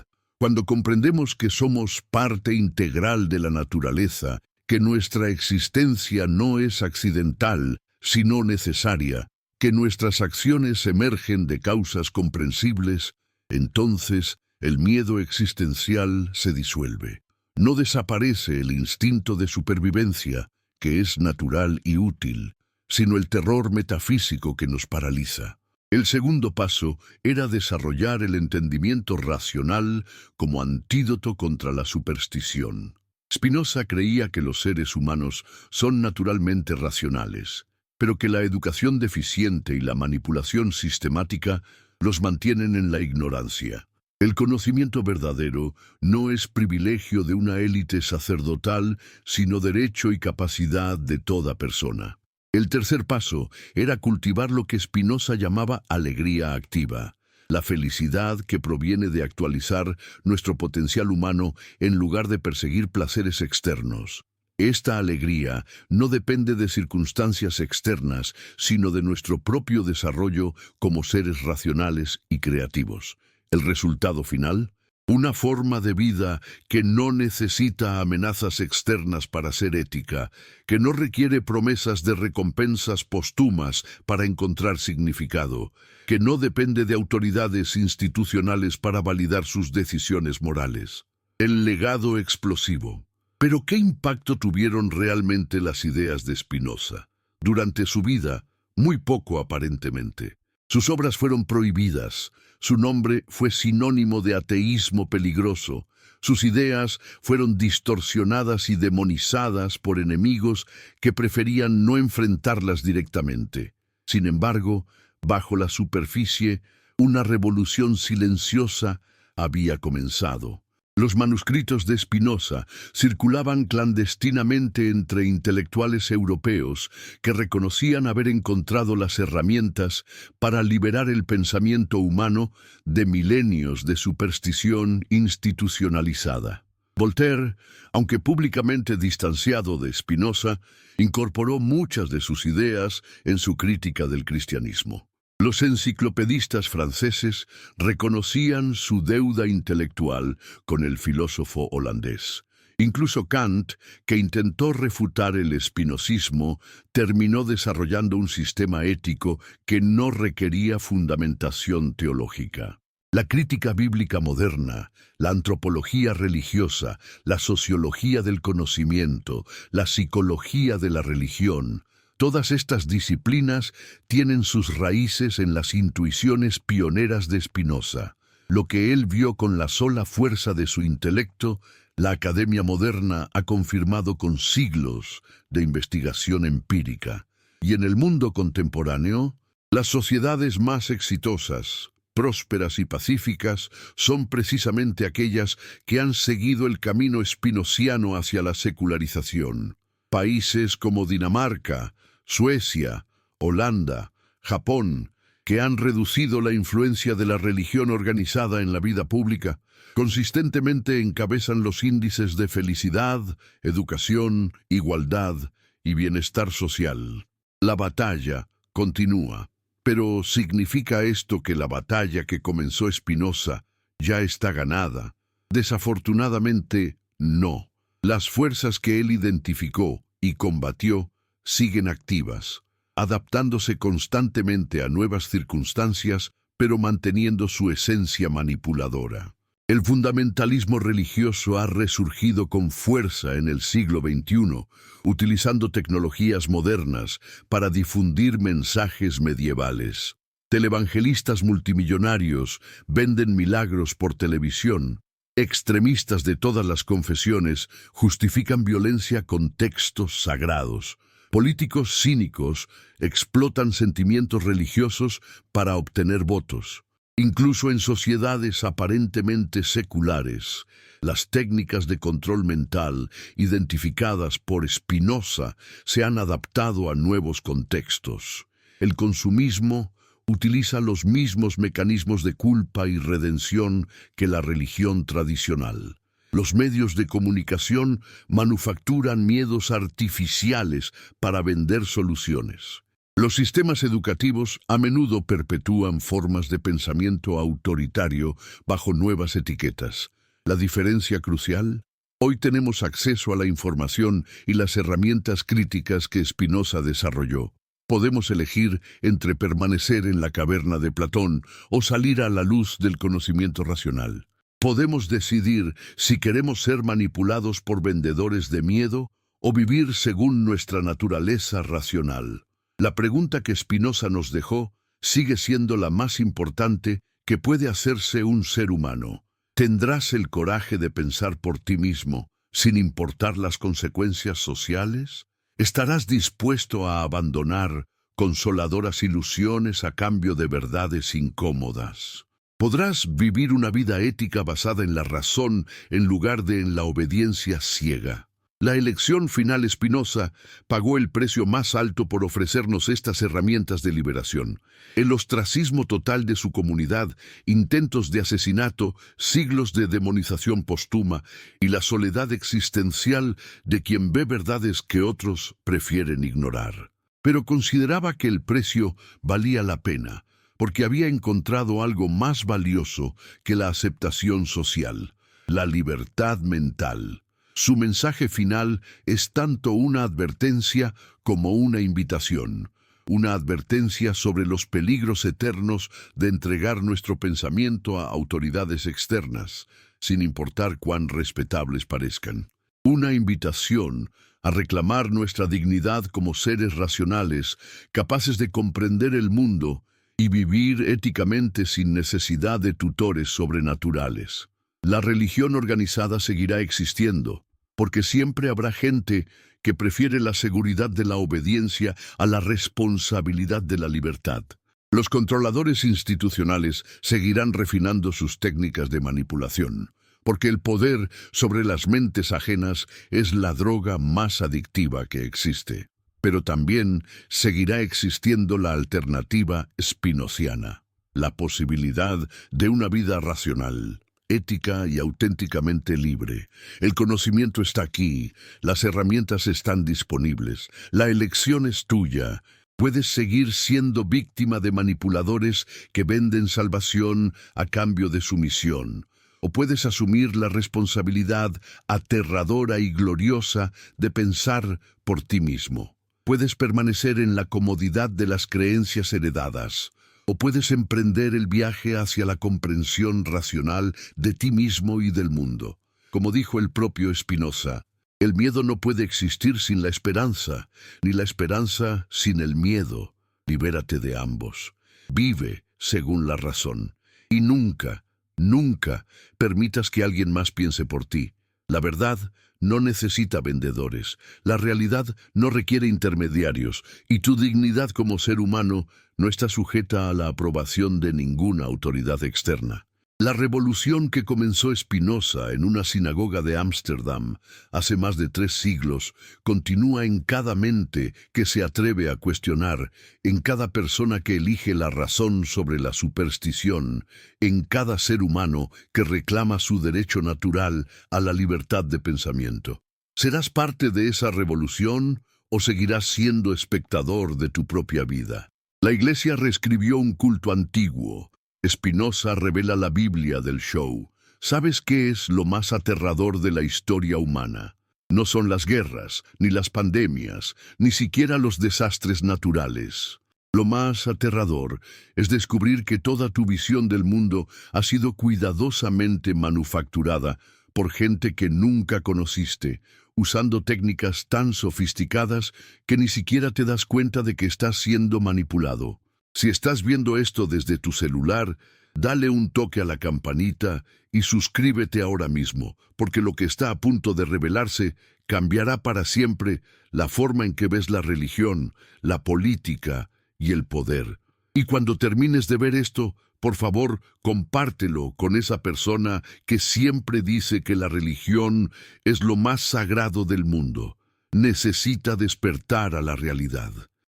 Cuando comprendemos que somos parte integral de la naturaleza, que nuestra existencia no es accidental, sino necesaria, que nuestras acciones emergen de causas comprensibles, entonces el miedo existencial se disuelve. No desaparece el instinto de supervivencia, que es natural y útil, sino el terror metafísico que nos paraliza. El segundo paso era desarrollar el entendimiento racional como antídoto contra la superstición. Spinoza creía que los seres humanos son naturalmente racionales, pero que la educación deficiente y la manipulación sistemática los mantienen en la ignorancia. El conocimiento verdadero no es privilegio de una élite sacerdotal, sino derecho y capacidad de toda persona. El tercer paso era cultivar lo que Spinoza llamaba alegría activa, la felicidad que proviene de actualizar nuestro potencial humano en lugar de perseguir placeres externos. Esta alegría no depende de circunstancias externas, sino de nuestro propio desarrollo como seres racionales y creativos. El resultado final: Una forma de vida que no necesita amenazas externas para ser ética, que no requiere promesas de recompensas póstumas para encontrar significado, que no depende de autoridades institucionales para validar sus decisiones morales. El legado explosivo. Pero ¿qué impacto tuvieron realmente las ideas de Spinoza? Durante su vida, muy poco aparentemente. Sus obras fueron prohibidas, su nombre fue sinónimo de ateísmo peligroso, sus ideas fueron distorsionadas y demonizadas por enemigos que preferían no enfrentarlas directamente. Sin embargo, bajo la superficie, una revolución silenciosa había comenzado. Los manuscritos de Spinoza circulaban clandestinamente entre intelectuales europeos que reconocían haber encontrado las herramientas para liberar el pensamiento humano de milenios de superstición institucionalizada. Voltaire, aunque públicamente distanciado de Spinoza, incorporó muchas de sus ideas en su crítica del cristianismo. Los enciclopedistas franceses reconocían su deuda intelectual con el filósofo holandés. Incluso Kant, que intentó refutar el espinosismo, terminó desarrollando un sistema ético que no requería fundamentación teológica. La crítica bíblica moderna, la antropología religiosa, la sociología del conocimiento, la psicología de la religión, todas estas disciplinas tienen sus raíces en las intuiciones pioneras de Spinoza. Lo que él vio con la sola fuerza de su intelecto, la academia moderna ha confirmado con siglos de investigación empírica. Y en el mundo contemporáneo, las sociedades más exitosas, prósperas y pacíficas son precisamente aquellas que han seguido el camino spinoziano hacia la secularización. Países como Dinamarca, Suecia, Holanda, Japón, que han reducido la influencia de la religión organizada en la vida pública, consistentemente encabezan los índices de felicidad, educación, igualdad y bienestar social. La batalla continúa. Pero ¿significa esto que la batalla que comenzó Spinoza ya está ganada? Desafortunadamente, no. Las fuerzas que él identificó y combatió siguen activas, adaptándose constantemente a nuevas circunstancias, pero manteniendo su esencia manipuladora. El fundamentalismo religioso ha resurgido con fuerza en el siglo XXI, utilizando tecnologías modernas para difundir mensajes medievales. Televangelistas multimillonarios venden milagros por televisión. Extremistas de todas las confesiones justifican violencia con textos sagrados. Políticos cínicos explotan sentimientos religiosos para obtener votos. Incluso en sociedades aparentemente seculares, las técnicas de control mental identificadas por Spinoza se han adaptado a nuevos contextos. El consumismo utiliza los mismos mecanismos de culpa y redención que la religión tradicional. Los medios de comunicación manufacturan miedos artificiales para vender soluciones. Los sistemas educativos a menudo perpetúan formas de pensamiento autoritario bajo nuevas etiquetas. La diferencia crucial: hoy tenemos acceso a la información y las herramientas críticas que Spinoza desarrolló. Podemos elegir entre permanecer en la caverna de Platón o salir a la luz del conocimiento racional. Podemos decidir si queremos ser manipulados por vendedores de miedo o vivir según nuestra naturaleza racional. La pregunta que Spinoza nos dejó sigue siendo la más importante que puede hacerse un ser humano. ¿Tendrás el coraje de pensar por ti mismo, sin importar las consecuencias sociales? ¿Estarás dispuesto a abandonar consoladoras ilusiones a cambio de verdades incómodas? ¿Podrás vivir una vida ética basada en la razón en lugar de en la obediencia ciega? La elección final Spinoza pagó el precio más alto por ofrecernos estas herramientas de liberación. El ostracismo total de su comunidad, intentos de asesinato, siglos de demonización póstuma y la soledad existencial de quien ve verdades que otros prefieren ignorar. Pero consideraba que el precio valía la pena, porque había encontrado algo más valioso que la aceptación social: la libertad mental. Su mensaje final es tanto una advertencia como una invitación. Una advertencia sobre los peligros eternos de entregar nuestro pensamiento a autoridades externas, sin importar cuán respetables parezcan. Una invitación a reclamar nuestra dignidad como seres racionales, capaces de comprender el mundo y vivir éticamente sin necesidad de tutores sobrenaturales. La religión organizada seguirá existiendo, porque siempre habrá gente que prefiere la seguridad de la obediencia a la responsabilidad de la libertad. Los controladores institucionales seguirán refinando sus técnicas de manipulación, porque el poder sobre las mentes ajenas es la droga más adictiva que existe. Pero también seguirá existiendo la alternativa spinoziana, la posibilidad de una vida racional, ética y auténticamente libre. El conocimiento está aquí, las herramientas están disponibles, la elección es tuya. Puedes seguir siendo víctima de manipuladores que venden salvación a cambio de sumisión, o puedes asumir la responsabilidad aterradora y gloriosa de pensar por ti mismo. Puedes permanecer en la comodidad de las creencias heredadas, o puedes emprender el viaje hacia la comprensión racional de ti mismo y del mundo. Como dijo el propio Spinoza, el miedo no puede existir sin la esperanza, ni la esperanza sin el miedo. Libérate de ambos. Vive según la razón. Y nunca, nunca permitas que alguien más piense por ti. La verdad no necesita vendedores, la realidad no requiere intermediarios, y tu dignidad como ser humano no está sujeta a la aprobación de ninguna autoridad externa. La revolución que comenzó Spinoza en una sinagoga de Ámsterdam hace más de 3 siglos continúa en cada mente que se atreve a cuestionar, en cada persona que elige la razón sobre la superstición, en cada ser humano que reclama su derecho natural a la libertad de pensamiento. ¿Serás parte de esa revolución o seguirás siendo espectador de tu propia vida? La Iglesia reescribió un culto antiguo. Spinoza revela la Biblia del show. ¿Sabes qué es lo más aterrador de la historia humana? No son las guerras, ni las pandemias, ni siquiera los desastres naturales. Lo más aterrador es descubrir que toda tu visión del mundo ha sido cuidadosamente manufacturada por gente que nunca conociste, usando técnicas tan sofisticadas que ni siquiera te das cuenta de que estás siendo manipulado. Si estás viendo esto desde tu celular, dale un toque a la campanita y suscríbete ahora mismo, porque lo que está a punto de revelarse cambiará para siempre la forma en que ves la religión, la política y el poder. Y cuando termines de ver esto, por favor, compártelo con esa persona que siempre dice que la religión es lo más sagrado del mundo. Necesita despertar a la realidad.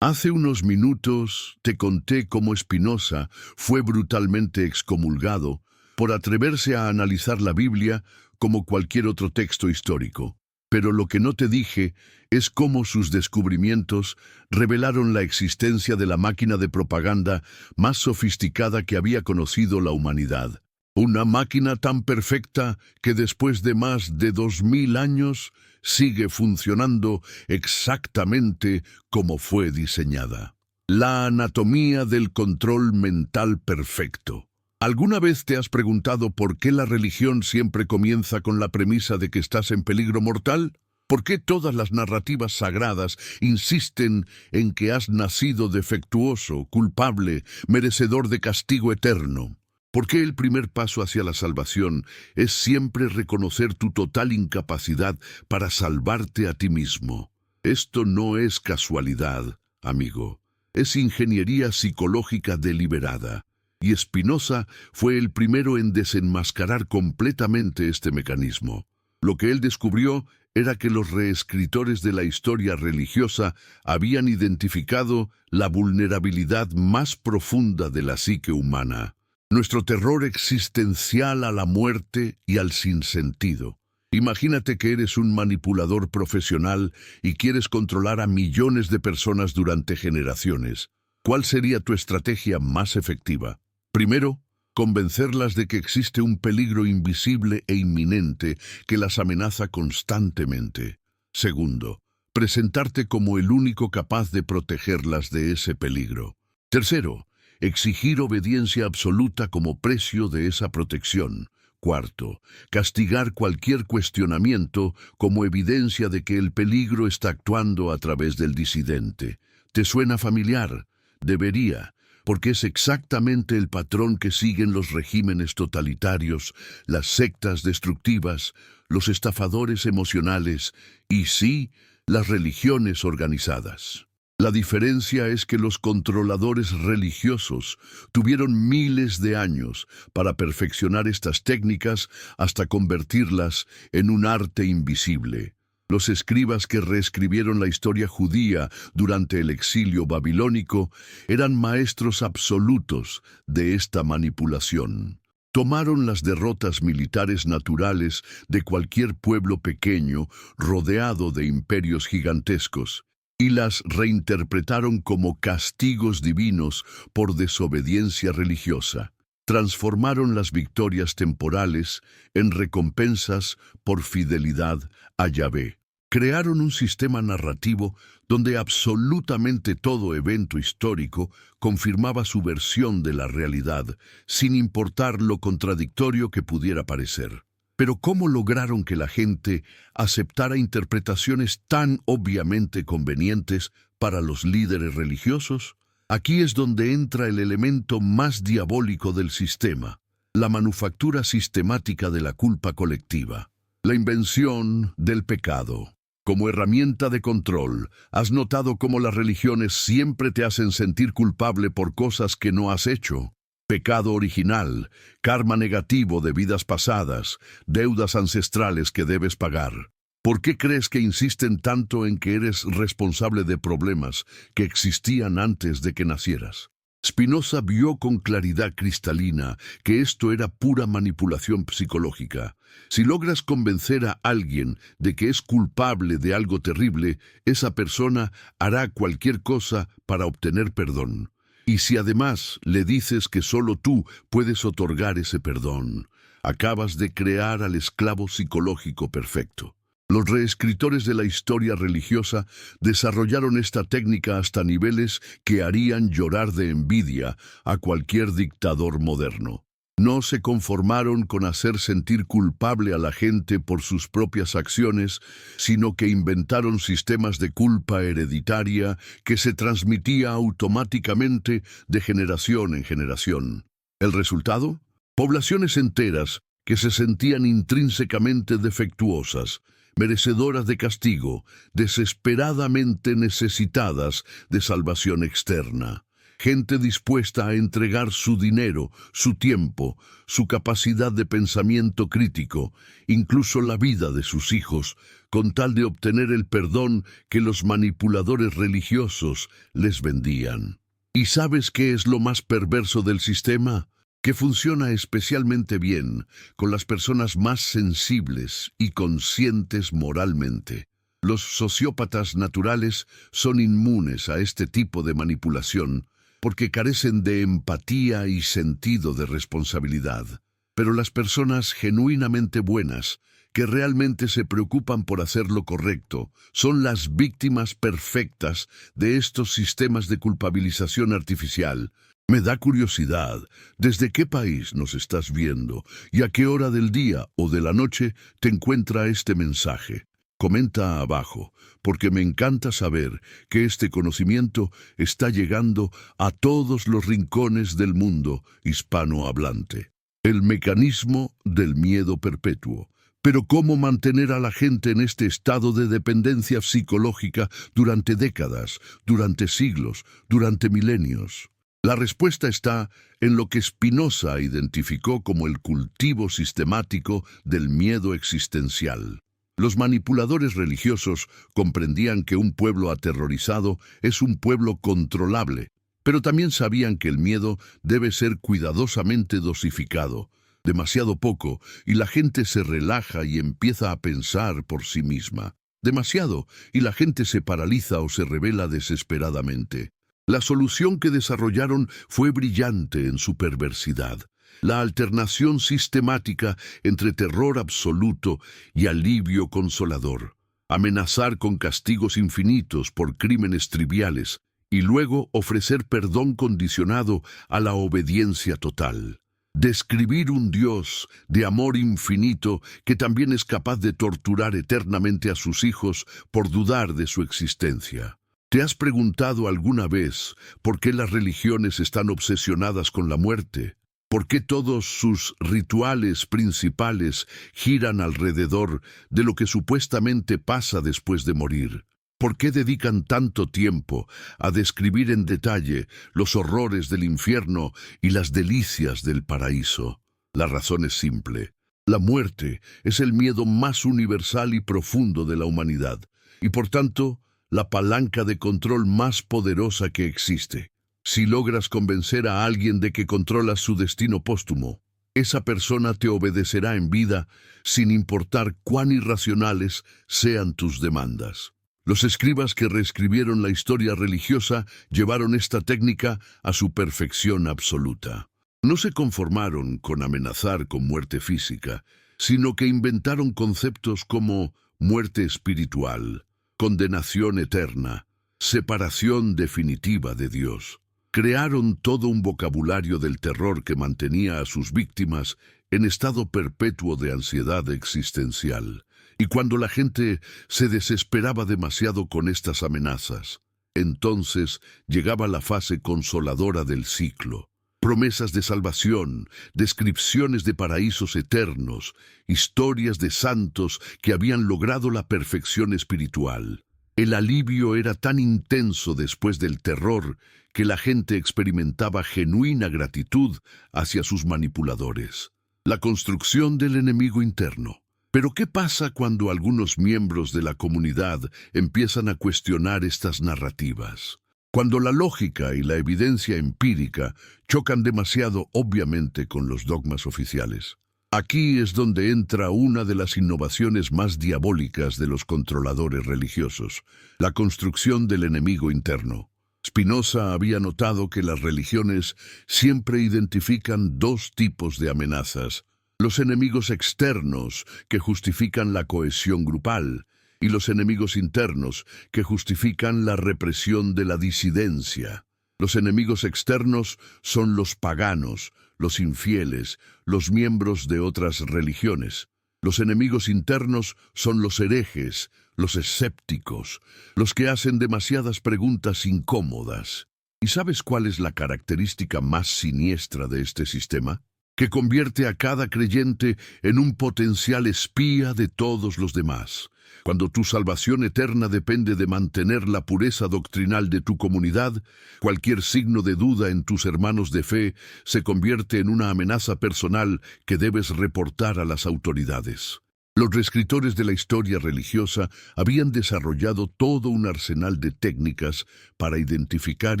Hace unos minutos te conté cómo Spinoza fue brutalmente excomulgado por atreverse a analizar la Biblia como cualquier otro texto histórico. Pero lo que no te dije es cómo sus descubrimientos revelaron la existencia de la máquina de propaganda más sofisticada que había conocido la humanidad. Una máquina tan perfecta que después de más de 2000 años sigue funcionando exactamente como fue diseñada. La anatomía del control mental perfecto. ¿Alguna vez te has preguntado por qué la religión siempre comienza con la premisa de que estás en peligro mortal? ¿Por qué todas las narrativas sagradas insisten en que has nacido defectuoso, culpable, merecedor de castigo eterno? ¿Por qué el primer paso hacia la salvación es siempre reconocer tu total incapacidad para salvarte a ti mismo? Esto no es casualidad, amigo. Es ingeniería psicológica deliberada. Y Spinoza fue el primero en desenmascarar completamente este mecanismo. Lo que él descubrió era que los reescritores de la historia religiosa habían identificado la vulnerabilidad más profunda de la psique humana. Nuestro terror existencial a la muerte y al sinsentido. Imagínate que eres un manipulador profesional y quieres controlar a millones de personas durante generaciones. ¿Cuál sería tu estrategia más efectiva? Primero, convencerlas de que existe un peligro invisible e inminente que las amenaza constantemente. Segundo, presentarte como el único capaz de protegerlas de ese peligro. Tercero, exigir obediencia absoluta como precio de esa protección. Cuarto, castigar cualquier cuestionamiento como evidencia de que el peligro está actuando a través del disidente. ¿Te suena familiar? Debería, porque es exactamente el patrón que siguen los regímenes totalitarios, las sectas destructivas, los estafadores emocionales y, sí, las religiones organizadas. La diferencia es que los controladores religiosos tuvieron miles de años para perfeccionar estas técnicas hasta convertirlas en un arte invisible. Los escribas que reescribieron la historia judía durante el exilio babilónico eran maestros absolutos de esta manipulación. Tomaron las derrotas militares naturales de cualquier pueblo pequeño rodeado de imperios gigantescos y las reinterpretaron como castigos divinos por desobediencia religiosa. Transformaron las victorias temporales en recompensas por fidelidad a Yahvé. Crearon un sistema narrativo donde absolutamente todo evento histórico confirmaba su versión de la realidad, sin importar lo contradictorio que pudiera parecer. Pero ¿cómo lograron que la gente aceptara interpretaciones tan obviamente convenientes para los líderes religiosos? Aquí es donde entra el elemento más diabólico del sistema, la manufactura sistemática de la culpa colectiva, la invención del pecado. Como herramienta de control, ¿has notado cómo las religiones siempre te hacen sentir culpable por cosas que no has hecho? Pecado original, karma negativo de vidas pasadas, deudas ancestrales que debes pagar. ¿Por qué crees que insisten tanto en que eres responsable de problemas que existían antes de que nacieras? Spinoza vio con claridad cristalina que esto era pura manipulación psicológica. Si logras convencer a alguien de que es culpable de algo terrible, esa persona hará cualquier cosa para obtener perdón. Y si además le dices que solo tú puedes otorgar ese perdón, acabas de crear al esclavo psicológico perfecto. Los reescritores de la historia religiosa desarrollaron esta técnica hasta niveles que harían llorar de envidia a cualquier dictador moderno. No se conformaron con hacer sentir culpable a la gente por sus propias acciones, sino que inventaron sistemas de culpa hereditaria que se transmitía automáticamente de generación en generación. ¿El resultado? Poblaciones enteras que se sentían intrínsecamente defectuosas, merecedoras de castigo, desesperadamente necesitadas de salvación externa. Gente dispuesta a entregar su dinero, su tiempo, su capacidad de pensamiento crítico, incluso la vida de sus hijos, con tal de obtener el perdón que los manipuladores religiosos les vendían. ¿Y sabes qué es lo más perverso del sistema? Que funciona especialmente bien con las personas más sensibles y conscientes moralmente. Los sociópatas naturales son inmunes a este tipo de manipulación porque carecen de empatía y sentido de responsabilidad. Pero las personas genuinamente buenas, que realmente se preocupan por hacer lo correcto, son las víctimas perfectas de estos sistemas de culpabilización artificial. Me da curiosidad, ¿desde qué país nos estás viendo y a qué hora del día o de la noche te encuentra este mensaje? Comenta abajo, porque me encanta saber que este conocimiento está llegando a todos los rincones del mundo hispanohablante. El mecanismo del miedo perpetuo. Pero ¿cómo mantener a la gente en este estado de dependencia psicológica durante décadas, durante siglos, durante milenios? La respuesta está en lo que Spinoza identificó como el cultivo sistemático del miedo existencial. Los manipuladores religiosos comprendían que un pueblo aterrorizado es un pueblo controlable, pero también sabían que el miedo debe ser cuidadosamente dosificado. Demasiado poco, y la gente se relaja y empieza a pensar por sí misma. Demasiado, y la gente se paraliza o se rebela desesperadamente. La solución que desarrollaron fue brillante en su perversidad. La alternación sistemática entre terror absoluto y alivio consolador. Amenazar con castigos infinitos por crímenes triviales y luego ofrecer perdón condicionado a la obediencia total. Describir un Dios de amor infinito que también es capaz de torturar eternamente a sus hijos por dudar de su existencia. ¿Te has preguntado alguna vez por qué las religiones están obsesionadas con la muerte? ¿Por qué todos sus rituales principales giran alrededor de lo que supuestamente pasa después de morir? ¿Por qué dedican tanto tiempo a describir en detalle los horrores del infierno y las delicias del paraíso? La razón es simple. La muerte es el miedo más universal y profundo de la humanidad, y por tanto, la palanca de control más poderosa que existe. Si logras convencer a alguien de que controlas su destino póstumo, esa persona te obedecerá en vida sin importar cuán irracionales sean tus demandas. Los escribas que reescribieron la historia religiosa llevaron esta técnica a su perfección absoluta. No se conformaron con amenazar con muerte física, sino que inventaron conceptos como muerte espiritual, condenación eterna, separación definitiva de Dios. Crearon todo un vocabulario del terror que mantenía a sus víctimas en estado perpetuo de ansiedad existencial. Y cuando la gente se desesperaba demasiado con estas amenazas, entonces llegaba la fase consoladora del ciclo. Promesas de salvación, descripciones de paraísos eternos, historias de santos que habían logrado la perfección espiritual. El alivio era tan intenso después del terror que la gente experimentaba genuina gratitud hacia sus manipuladores. La construcción del enemigo interno. Pero ¿qué pasa cuando algunos miembros de la comunidad empiezan a cuestionar estas narrativas? Cuando la lógica y la evidencia empírica chocan demasiado obviamente con los dogmas oficiales. Aquí es donde entra una de las innovaciones más diabólicas de los controladores religiosos, la construcción del enemigo interno. Spinoza había notado que las religiones siempre identifican dos tipos de amenazas: los enemigos externos, que justifican la cohesión grupal, y los enemigos internos, que justifican la represión de la disidencia. Los enemigos externos son los paganos, los infieles, los miembros de otras religiones. Los enemigos internos son los herejes, los escépticos, los que hacen demasiadas preguntas incómodas. ¿Y sabes cuál es la característica más siniestra de este sistema? Que convierte a cada creyente en un potencial espía de todos los demás. Cuando tu salvación eterna depende de mantener la pureza doctrinal de tu comunidad, cualquier signo de duda en tus hermanos de fe se convierte en una amenaza personal que debes reportar a las autoridades. Los reescritores de la historia religiosa habían desarrollado todo un arsenal de técnicas para identificar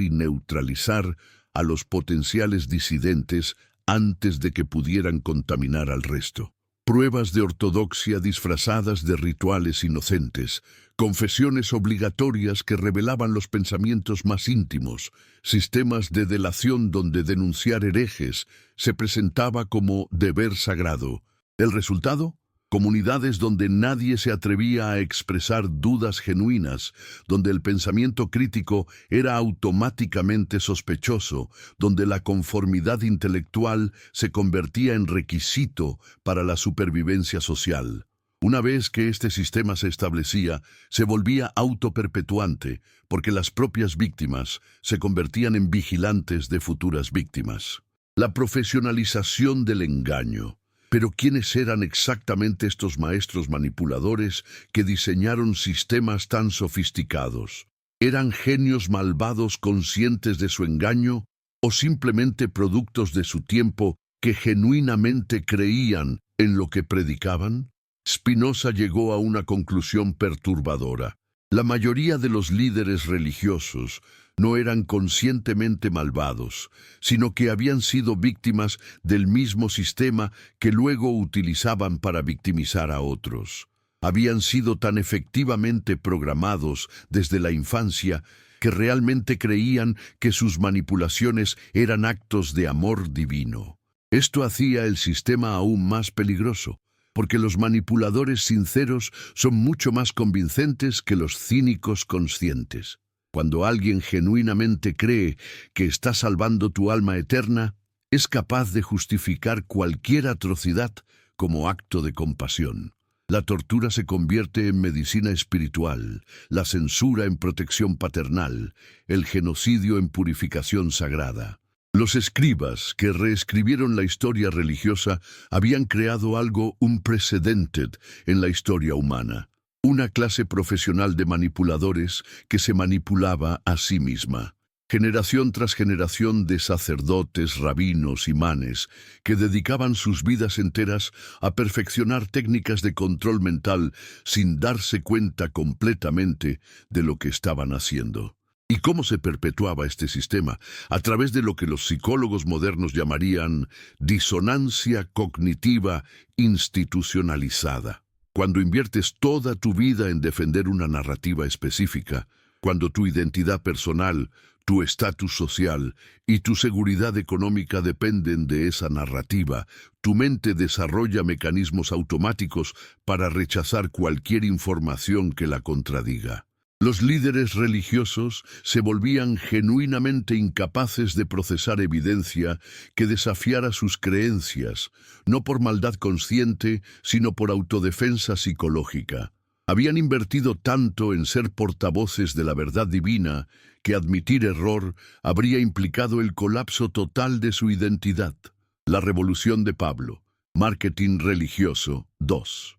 y neutralizar a los potenciales disidentes antes de que pudieran contaminar al resto. Pruebas de ortodoxia disfrazadas de rituales inocentes, confesiones obligatorias que revelaban los pensamientos más íntimos, sistemas de delación donde denunciar herejes se presentaba como deber sagrado. ¿El resultado? Comunidades donde nadie se atrevía a expresar dudas genuinas, donde el pensamiento crítico era automáticamente sospechoso, donde la conformidad intelectual se convertía en requisito para la supervivencia social. Una vez que este sistema se establecía, se volvía autoperpetuante, porque las propias víctimas se convertían en vigilantes de futuras víctimas. La profesionalización del engaño. Pero ¿quiénes eran exactamente estos maestros manipuladores que diseñaron sistemas tan sofisticados? ¿Eran genios malvados conscientes de su engaño o simplemente productos de su tiempo que genuinamente creían en lo que predicaban? Spinoza llegó a una conclusión perturbadora. La mayoría de los líderes religiosos no eran conscientemente malvados, sino que habían sido víctimas del mismo sistema que luego utilizaban para victimizar a otros. Habían sido tan efectivamente programados desde la infancia que realmente creían que sus manipulaciones eran actos de amor divino. Esto hacía el sistema aún más peligroso, porque los manipuladores sinceros son mucho más convincentes que los cínicos conscientes. Cuando alguien genuinamente cree que está salvando tu alma eterna, es capaz de justificar cualquier atrocidad como acto de compasión. La tortura se convierte en medicina espiritual, la censura en protección paternal, el genocidio en purificación sagrada. Los escribas que reescribieron la historia religiosa habían creado algo unprecedented en la historia humana. Una clase profesional de manipuladores que se manipulaba a sí misma. Generación tras generación de sacerdotes, rabinos, imanes, que dedicaban sus vidas enteras a perfeccionar técnicas de control mental sin darse cuenta completamente de lo que estaban haciendo. ¿Y cómo se perpetuaba este sistema? A través de lo que los psicólogos modernos llamarían disonancia cognitiva institucionalizada. Cuando inviertes toda tu vida en defender una narrativa específica, cuando tu identidad personal, tu estatus social y tu seguridad económica dependen de esa narrativa, tu mente desarrolla mecanismos automáticos para rechazar cualquier información que la contradiga. Los líderes religiosos se volvían genuinamente incapaces de procesar evidencia que desafiara sus creencias, no por maldad consciente, sino por autodefensa psicológica. Habían invertido tanto en ser portavoces de la verdad divina que admitir error habría implicado el colapso total de su identidad. La revolución de Pablo. Marketing religioso 2.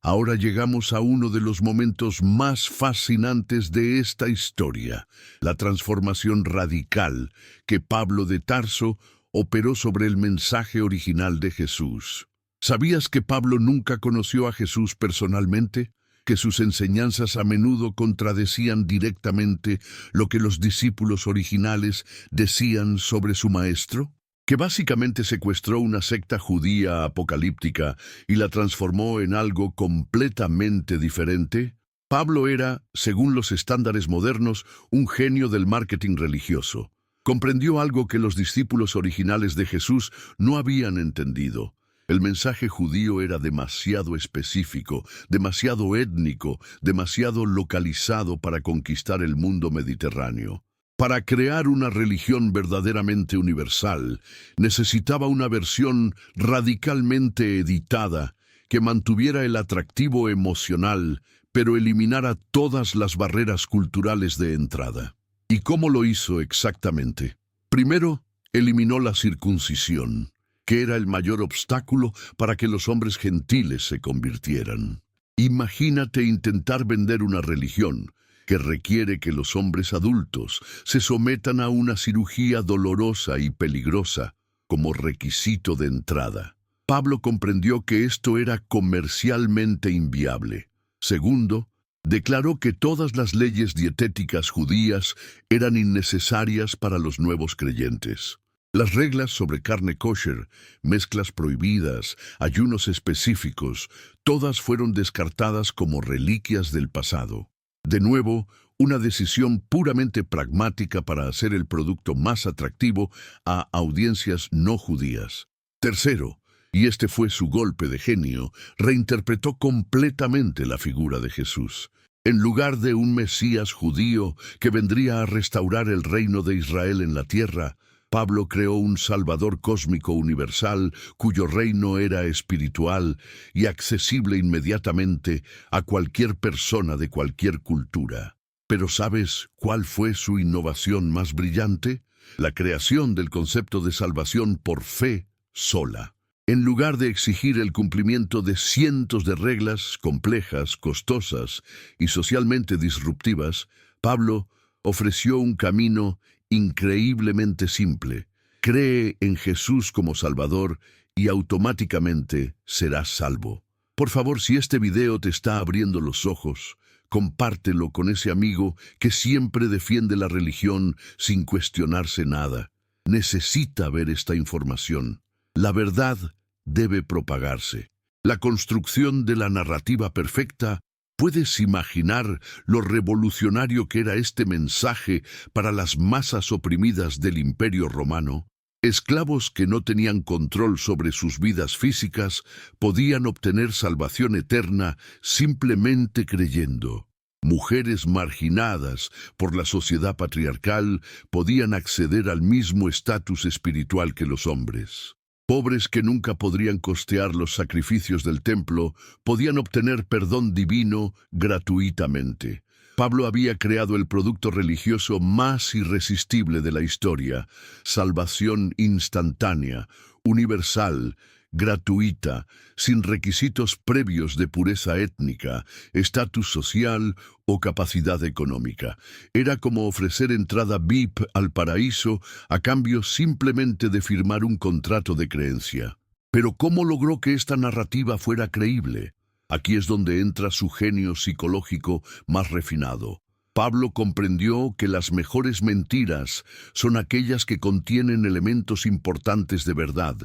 Ahora llegamos a uno de los momentos más fascinantes de esta historia, la transformación radical que Pablo de Tarso operó sobre el mensaje original de Jesús. ¿Sabías que Pablo nunca conoció a Jesús personalmente? ¿Que sus enseñanzas a menudo contradecían directamente lo que los discípulos originales decían sobre su maestro? ¿Que básicamente secuestró una secta judía apocalíptica y la transformó en algo completamente diferente? Pablo era, según los estándares modernos, un genio del marketing religioso. Comprendió algo que los discípulos originales de Jesús no habían entendido. El mensaje judío era demasiado específico, demasiado étnico, demasiado localizado para conquistar el mundo mediterráneo. Para crear una religión verdaderamente universal, necesitaba una versión radicalmente editada que mantuviera el atractivo emocional, pero eliminara todas las barreras culturales de entrada. ¿Y cómo lo hizo exactamente? Primero, eliminó la circuncisión, que era el mayor obstáculo para que los hombres gentiles se convirtieran. Imagínate intentar vender una religión que requiere que los hombres adultos se sometan a una cirugía dolorosa y peligrosa como requisito de entrada. Pablo comprendió que esto era comercialmente inviable. Segundo, declaró que todas las leyes dietéticas judías eran innecesarias para los nuevos creyentes. Las reglas sobre carne kosher, mezclas prohibidas, ayunos específicos, todas fueron descartadas como reliquias del pasado. De nuevo, una decisión puramente pragmática para hacer el producto más atractivo a audiencias no judías. Tercero, y este fue su golpe de genio, reinterpretó completamente la figura de Jesús. En lugar de un Mesías judío que vendría a restaurar el reino de Israel en la tierra, Pablo creó un Salvador cósmico universal cuyo reino era espiritual y accesible inmediatamente a cualquier persona de cualquier cultura. Pero ¿sabes cuál fue su innovación más brillante? La creación del concepto de salvación por fe sola. En lugar de exigir el cumplimiento de cientos de reglas complejas, costosas y socialmente disruptivas, Pablo ofreció un camino increíblemente simple. Cree en Jesús como Salvador y automáticamente serás salvo. Por favor, si este video te está abriendo los ojos, compártelo con ese amigo que siempre defiende la religión sin cuestionarse nada. Necesita ver esta información. La verdad debe propagarse. La construcción de la narrativa perfecta ¿Puedes imaginar lo revolucionario que era este mensaje para las masas oprimidas del Imperio Romano? Esclavos que no tenían control sobre sus vidas físicas podían obtener salvación eterna simplemente creyendo. Mujeres marginadas por la sociedad patriarcal podían acceder al mismo estatus espiritual que los hombres. Pobres que nunca podrían costear los sacrificios del templo podían obtener perdón divino gratuitamente. Pablo había creado el producto religioso más irresistible de la historia: salvación instantánea, universal, gratuita, sin requisitos previos de pureza étnica, estatus social o capacidad económica. Era como ofrecer entrada VIP al paraíso a cambio simplemente de firmar un contrato de creencia. Pero ¿cómo logró que esta narrativa fuera creíble? Aquí es donde entra su genio psicológico más refinado. Pablo comprendió que las mejores mentiras son aquellas que contienen elementos importantes de verdad,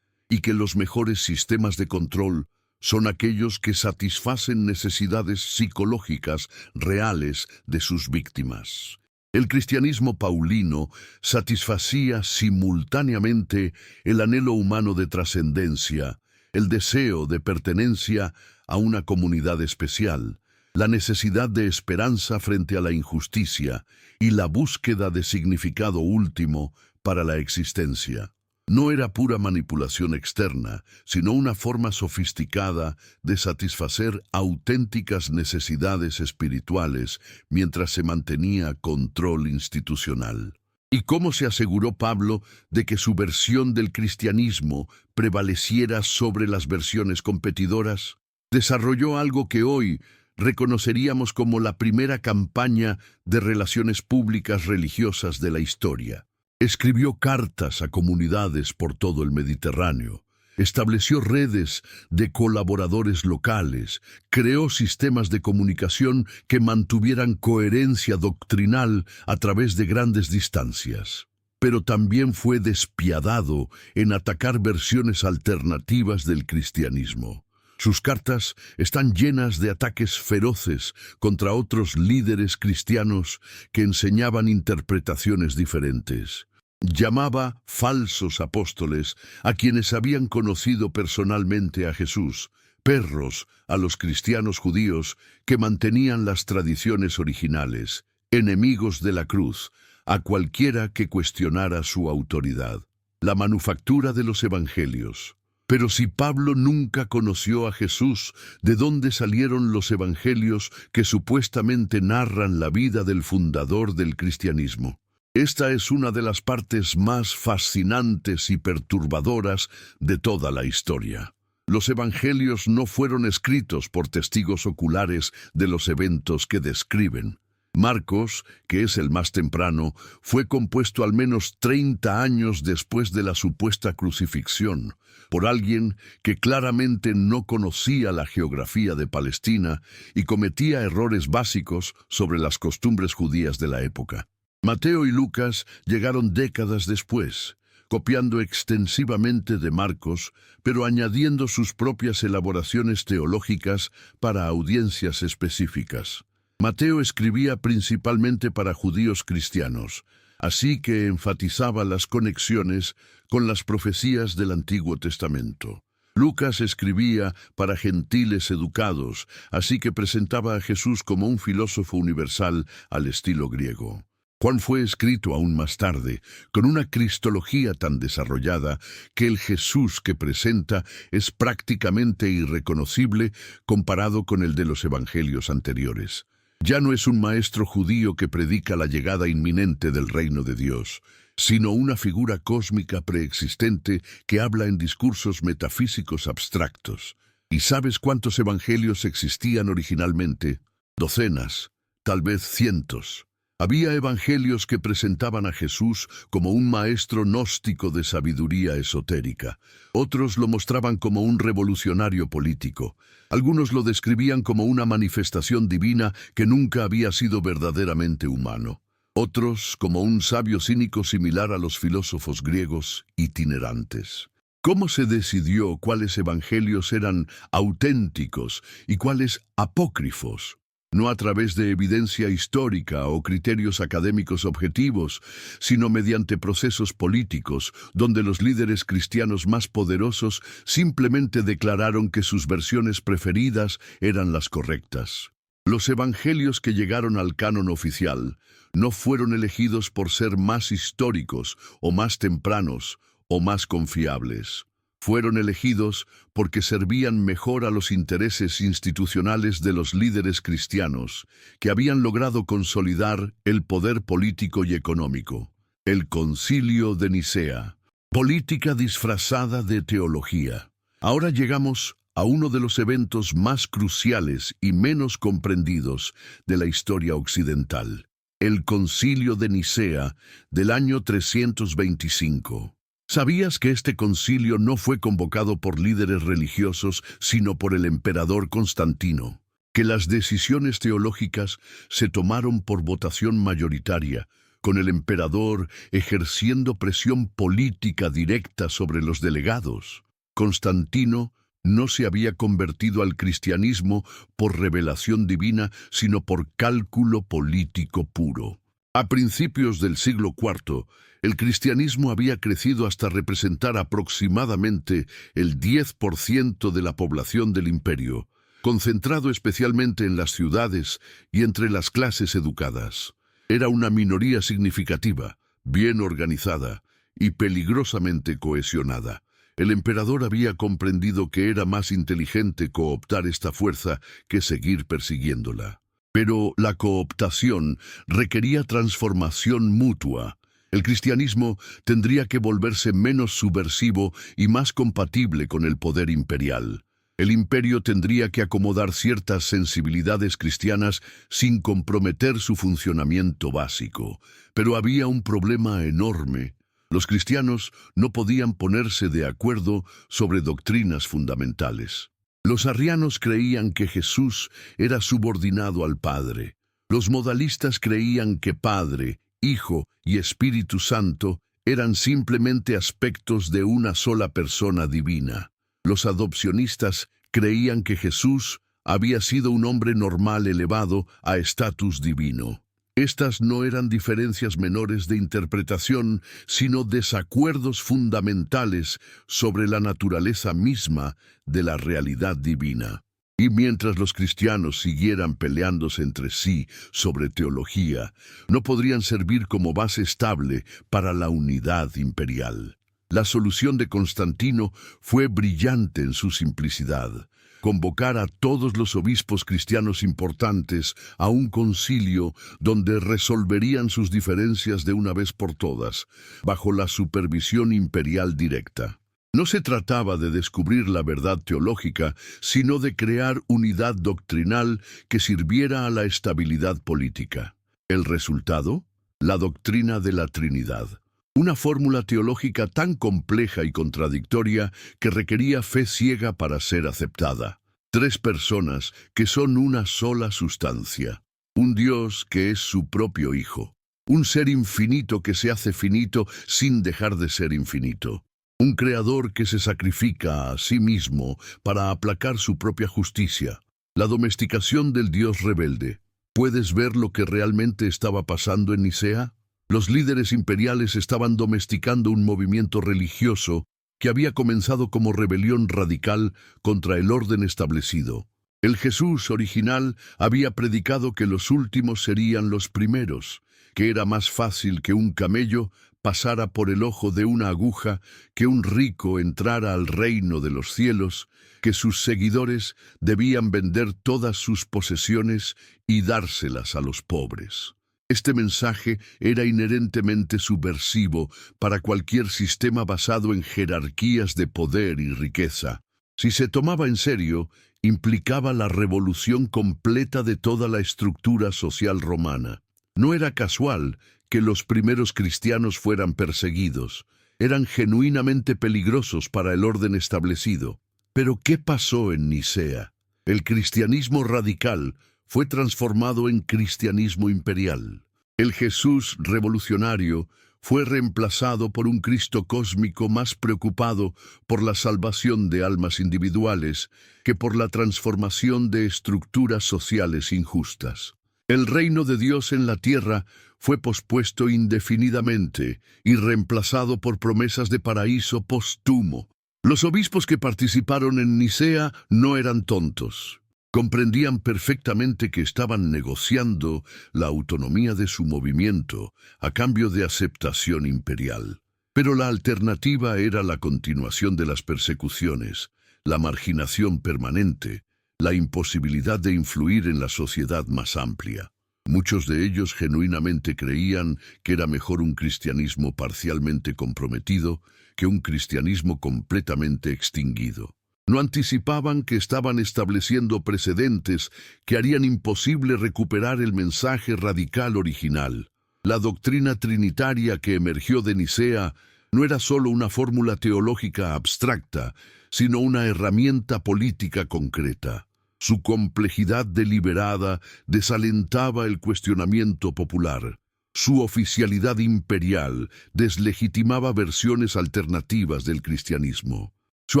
y que los mejores sistemas de control son aquellos que satisfacen necesidades psicológicas reales de sus víctimas. El cristianismo paulino satisfacía simultáneamente el anhelo humano de trascendencia, el deseo de pertenencia a una comunidad especial, la necesidad de esperanza frente a la injusticia y la búsqueda de significado último para la existencia. No era pura manipulación externa, sino una forma sofisticada de satisfacer auténticas necesidades espirituales mientras se mantenía control institucional. ¿Y cómo se aseguró Pablo de que su versión del cristianismo prevaleciera sobre las versiones competidoras? Desarrolló algo que hoy reconoceríamos como la primera campaña de relaciones públicas religiosas de la historia. Escribió cartas a comunidades por todo el Mediterráneo, estableció redes de colaboradores locales, creó sistemas de comunicación que mantuvieran coherencia doctrinal a través de grandes distancias. Pero también fue despiadado en atacar versiones alternativas del cristianismo. Sus cartas están llenas de ataques feroces contra otros líderes cristianos que enseñaban interpretaciones diferentes. Llamaba falsos apóstoles a quienes habían conocido personalmente a Jesús, perros a los cristianos judíos que mantenían las tradiciones originales, enemigos de la cruz, a cualquiera que cuestionara su autoridad. La manufactura de los evangelios. Pero si Pablo nunca conoció a Jesús, ¿de dónde salieron los evangelios que supuestamente narran la vida del fundador del cristianismo? Esta es una de las partes más fascinantes y perturbadoras de toda la historia. Los evangelios no fueron escritos por testigos oculares de los eventos que describen. Marcos, que es el más temprano, fue compuesto al menos 30 años después de la supuesta crucifixión, por alguien que claramente no conocía la geografía de Palestina y cometía errores básicos sobre las costumbres judías de la época. Mateo y Lucas llegaron décadas después, copiando extensivamente de Marcos, pero añadiendo sus propias elaboraciones teológicas para audiencias específicas. Mateo escribía principalmente para judíos cristianos, así que enfatizaba las conexiones con las profecías del Antiguo Testamento. Lucas escribía para gentiles educados, así que presentaba a Jesús como un filósofo universal al estilo griego. Juan fue escrito aún más tarde, con una cristología tan desarrollada que el Jesús que presenta es prácticamente irreconocible comparado con el de los evangelios anteriores. Ya no es un maestro judío que predica la llegada inminente del reino de Dios, sino una figura cósmica preexistente que habla en discursos metafísicos abstractos. ¿Y sabes cuántos evangelios existían originalmente? Docenas, tal vez cientos. Había evangelios que presentaban a Jesús como un maestro gnóstico de sabiduría esotérica. Otros lo mostraban como un revolucionario político. Algunos lo describían como una manifestación divina que nunca había sido verdaderamente humano. Otros como un sabio cínico similar a los filósofos griegos itinerantes. ¿Cómo se decidió cuáles evangelios eran auténticos y cuáles apócrifos? no a través de evidencia histórica o criterios académicos objetivos, sino mediante procesos políticos, donde los líderes cristianos más poderosos simplemente declararon que sus versiones preferidas eran las correctas. Los evangelios que llegaron al canon oficial no fueron elegidos por ser más históricos o más tempranos o más confiables. Fueron elegidos porque servían mejor a los intereses institucionales de los líderes cristianos, que habían logrado consolidar el poder político y económico. El Concilio de Nicea. Política disfrazada de teología. Ahora llegamos a uno de los eventos más cruciales y menos comprendidos de la historia occidental. El Concilio de Nicea del año 325. ¿Sabías que este concilio no fue convocado por líderes religiosos, sino por el emperador Constantino? Que las decisiones teológicas se tomaron por votación mayoritaria, con el emperador ejerciendo presión política directa sobre los delegados. Constantino no se había convertido al cristianismo por revelación divina, sino por cálculo político puro. A principios del siglo IV, el cristianismo había crecido hasta representar aproximadamente el 10% de la población del imperio, concentrado especialmente en las ciudades y entre las clases educadas. Era una minoría significativa, bien organizada y peligrosamente cohesionada. El emperador había comprendido que era más inteligente cooptar esta fuerza que seguir persiguiéndola. Pero la cooptación requería transformación mutua. El cristianismo tendría que volverse menos subversivo y más compatible con el poder imperial. El imperio tendría que acomodar ciertas sensibilidades cristianas sin comprometer su funcionamiento básico. Pero había un problema enorme. Los cristianos no podían ponerse de acuerdo sobre doctrinas fundamentales. Los arrianos creían que Jesús era subordinado al Padre. Los modalistas creían que Padre, Hijo y Espíritu Santo eran simplemente aspectos de una sola persona divina. Los adopcionistas creían que Jesús había sido un hombre normal elevado a estatus divino. Estas no eran diferencias menores de interpretación, sino desacuerdos fundamentales sobre la naturaleza misma de la realidad divina. Y mientras los cristianos siguieran peleándose entre sí sobre teología, no podrían servir como base estable para la unidad imperial. La solución de Constantino fue brillante en su simplicidad: convocar a todos los obispos cristianos importantes a un concilio donde resolverían sus diferencias de una vez por todas, bajo la supervisión imperial directa. No se trataba de descubrir la verdad teológica, sino de crear unidad doctrinal que sirviera a la estabilidad política. ¿El resultado? La doctrina de la Trinidad. Una fórmula teológica tan compleja y contradictoria que requería fe ciega para ser aceptada. Tres personas que son una sola sustancia. Un Dios que es su propio Hijo. Un ser infinito que se hace finito sin dejar de ser infinito. Un creador que se sacrifica a sí mismo para aplacar su propia justicia. La domesticación del Dios rebelde. ¿Puedes ver lo que realmente estaba pasando en Nicea? Los líderes imperiales estaban domesticando un movimiento religioso que había comenzado como rebelión radical contra el orden establecido. El Jesús original había predicado que los últimos serían los primeros, que era más fácil que un camello pasara por el ojo de una aguja, que un rico entrara al reino de los cielos, que sus seguidores debían vender todas sus posesiones y dárselas a los pobres. Este mensaje era inherentemente subversivo para cualquier sistema basado en jerarquías de poder y riqueza. Si se tomaba en serio, implicaba la revolución completa de toda la estructura social romana. No era casual que los primeros cristianos fueran perseguidos. Eran genuinamente peligrosos para el orden establecido. Pero ¿qué pasó en Nicea? El cristianismo radical fue transformado en cristianismo imperial. El Jesús revolucionario fue reemplazado por un Cristo cósmico más preocupado por la salvación de almas individuales que por la transformación de estructuras sociales injustas. El reino de Dios en la tierra fue pospuesto indefinidamente y reemplazado por promesas de paraíso póstumo. Los obispos que participaron en Nicea no eran tontos. Comprendían perfectamente que estaban negociando la autonomía de su movimiento a cambio de aceptación imperial. Pero la alternativa era la continuación de las persecuciones, la marginación permanente, la imposibilidad de influir en la sociedad más amplia. Muchos de ellos genuinamente creían que era mejor un cristianismo parcialmente comprometido que un cristianismo completamente extinguido. No anticipaban que estaban estableciendo precedentes que harían imposible recuperar el mensaje radical original. La doctrina trinitaria que emergió de Nicea no era solo una fórmula teológica abstracta, sino una herramienta política concreta. Su complejidad deliberada desalentaba el cuestionamiento popular. Su oficialidad imperial deslegitimaba versiones alternativas del cristianismo. Su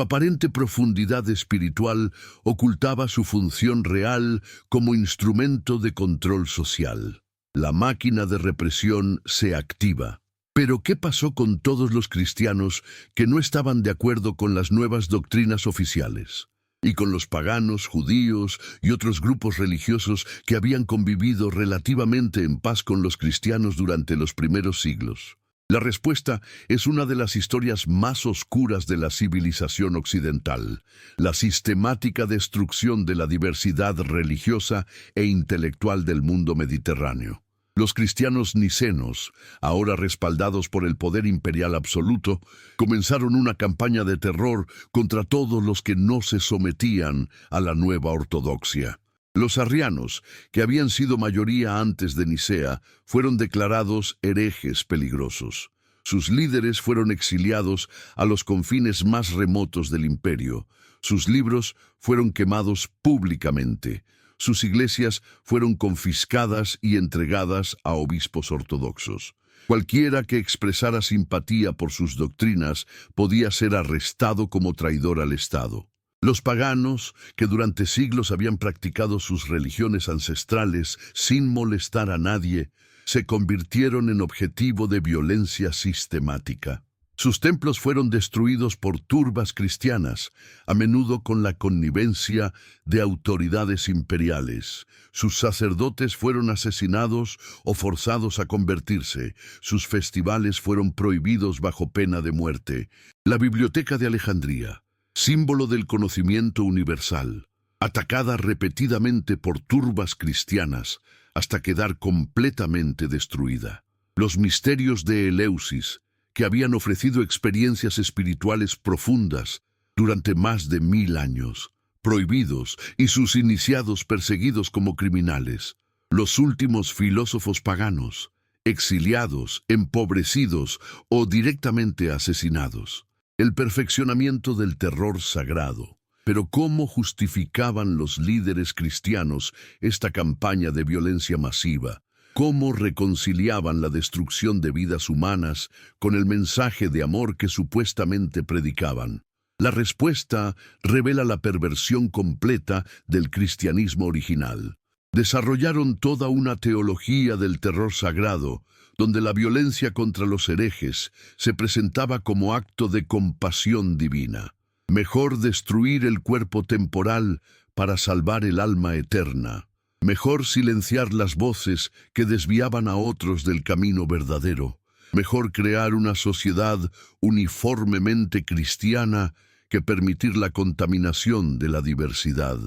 aparente profundidad espiritual ocultaba su función real como instrumento de control social. La máquina de represión se activa. Pero ¿qué pasó con todos los cristianos que no estaban de acuerdo con las nuevas doctrinas oficiales? Y con los paganos, judíos y otros grupos religiosos que habían convivido relativamente en paz con los cristianos durante los primeros siglos. La respuesta es una de las historias más oscuras de la civilización occidental, la sistemática destrucción de la diversidad religiosa e intelectual del mundo mediterráneo. Los cristianos nicenos, ahora respaldados por el poder imperial absoluto, comenzaron una campaña de terror contra todos los que no se sometían a la nueva ortodoxia. Los arrianos, que habían sido mayoría antes de Nicea, fueron declarados herejes peligrosos. Sus líderes fueron exiliados a los confines más remotos del imperio. Sus libros fueron quemados públicamente. Sus iglesias fueron confiscadas y entregadas a obispos ortodoxos. Cualquiera que expresara simpatía por sus doctrinas podía ser arrestado como traidor al Estado. Los paganos, que durante siglos habían practicado sus religiones ancestrales sin molestar a nadie, se convirtieron en objetivo de violencia sistemática. Sus templos fueron destruidos por turbas cristianas, a menudo con la connivencia de autoridades imperiales. Sus sacerdotes fueron asesinados o forzados a convertirse. Sus festivales fueron prohibidos bajo pena de muerte. La Biblioteca de Alejandría, símbolo del conocimiento universal, atacada repetidamente por turbas cristianas hasta quedar completamente destruida. Los misterios de Eleusis, que habían ofrecido experiencias espirituales profundas durante más de 1000 años, prohibidos y sus iniciados perseguidos como criminales. Los últimos filósofos paganos, exiliados, empobrecidos o directamente asesinados. El perfeccionamiento del terror sagrado. Pero ¿cómo justificaban los líderes cristianos esta campaña de violencia masiva? ¿Cómo reconciliaban la destrucción de vidas humanas con el mensaje de amor que supuestamente predicaban? La respuesta revela la perversión completa del cristianismo original. Desarrollaron toda una teología del terror sagrado, donde la violencia contra los herejes se presentaba como acto de compasión divina. Mejor destruir el cuerpo temporal para salvar el alma eterna. Mejor silenciar las voces que desviaban a otros del camino verdadero. Mejor crear una sociedad uniformemente cristiana que permitir la contaminación de la diversidad.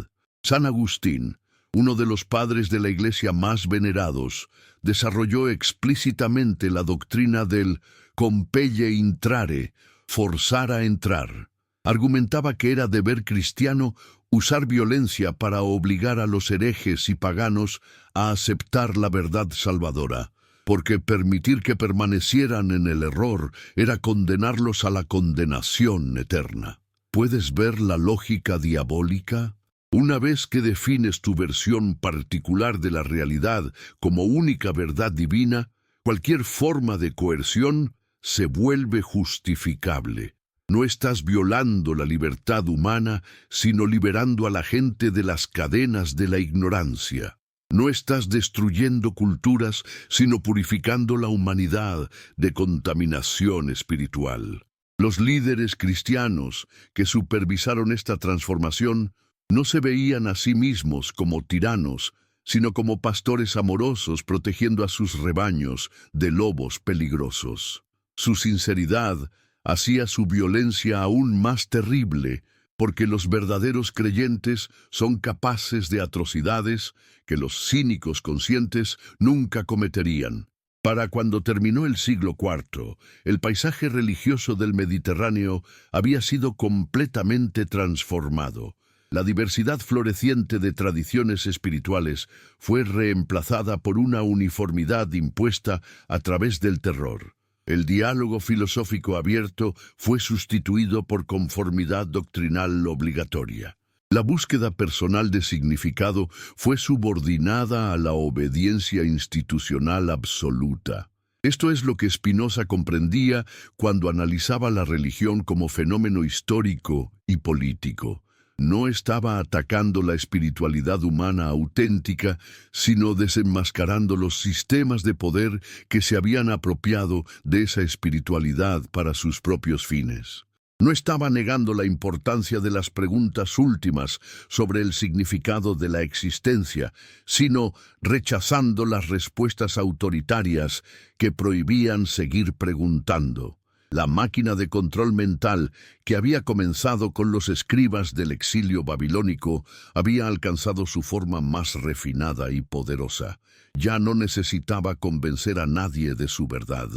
San Agustín, uno de los padres de la Iglesia más venerados, desarrolló explícitamente la doctrina del compelle intrare, forzar a entrar. Argumentaba que era deber cristiano usar violencia para obligar a los herejes y paganos a aceptar la verdad salvadora, porque permitir que permanecieran en el error era condenarlos a la condenación eterna. ¿Puedes ver la lógica diabólica? Una vez que defines tu versión particular de la realidad como única verdad divina, Cualquier forma de coerción se vuelve justificable. No estás violando la libertad humana, sino liberando a la gente de las cadenas de la ignorancia. No estás destruyendo culturas, sino purificando la humanidad de contaminación espiritual. Los líderes cristianos que supervisaron esta transformación no se veían a sí mismos como tiranos, sino como pastores amorosos protegiendo a sus rebaños de lobos peligrosos. Su sinceridad hacía su violencia aún más terrible, porque los verdaderos creyentes son capaces de atrocidades que los cínicos conscientes nunca cometerían. Para cuando terminó el siglo IV, el paisaje religioso del Mediterráneo había sido completamente transformado. La diversidad floreciente de tradiciones espirituales fue reemplazada por una uniformidad impuesta a través del terror. El diálogo filosófico abierto fue sustituido por conformidad doctrinal obligatoria. La búsqueda personal de significado fue subordinada a la obediencia institucional absoluta. Esto es lo que Spinoza comprendía cuando analizaba la religión como fenómeno histórico y político. No estaba atacando la espiritualidad humana auténtica, sino desenmascarando los sistemas de poder que se habían apropiado de esa espiritualidad para sus propios fines. No estaba negando la importancia de las preguntas últimas sobre el significado de la existencia, sino rechazando las respuestas autoritarias que prohibían seguir preguntando. La máquina de control mental que había comenzado con los escribas del exilio babilónico había alcanzado su forma más refinada y poderosa. Ya no necesitaba convencer a nadie de su verdad.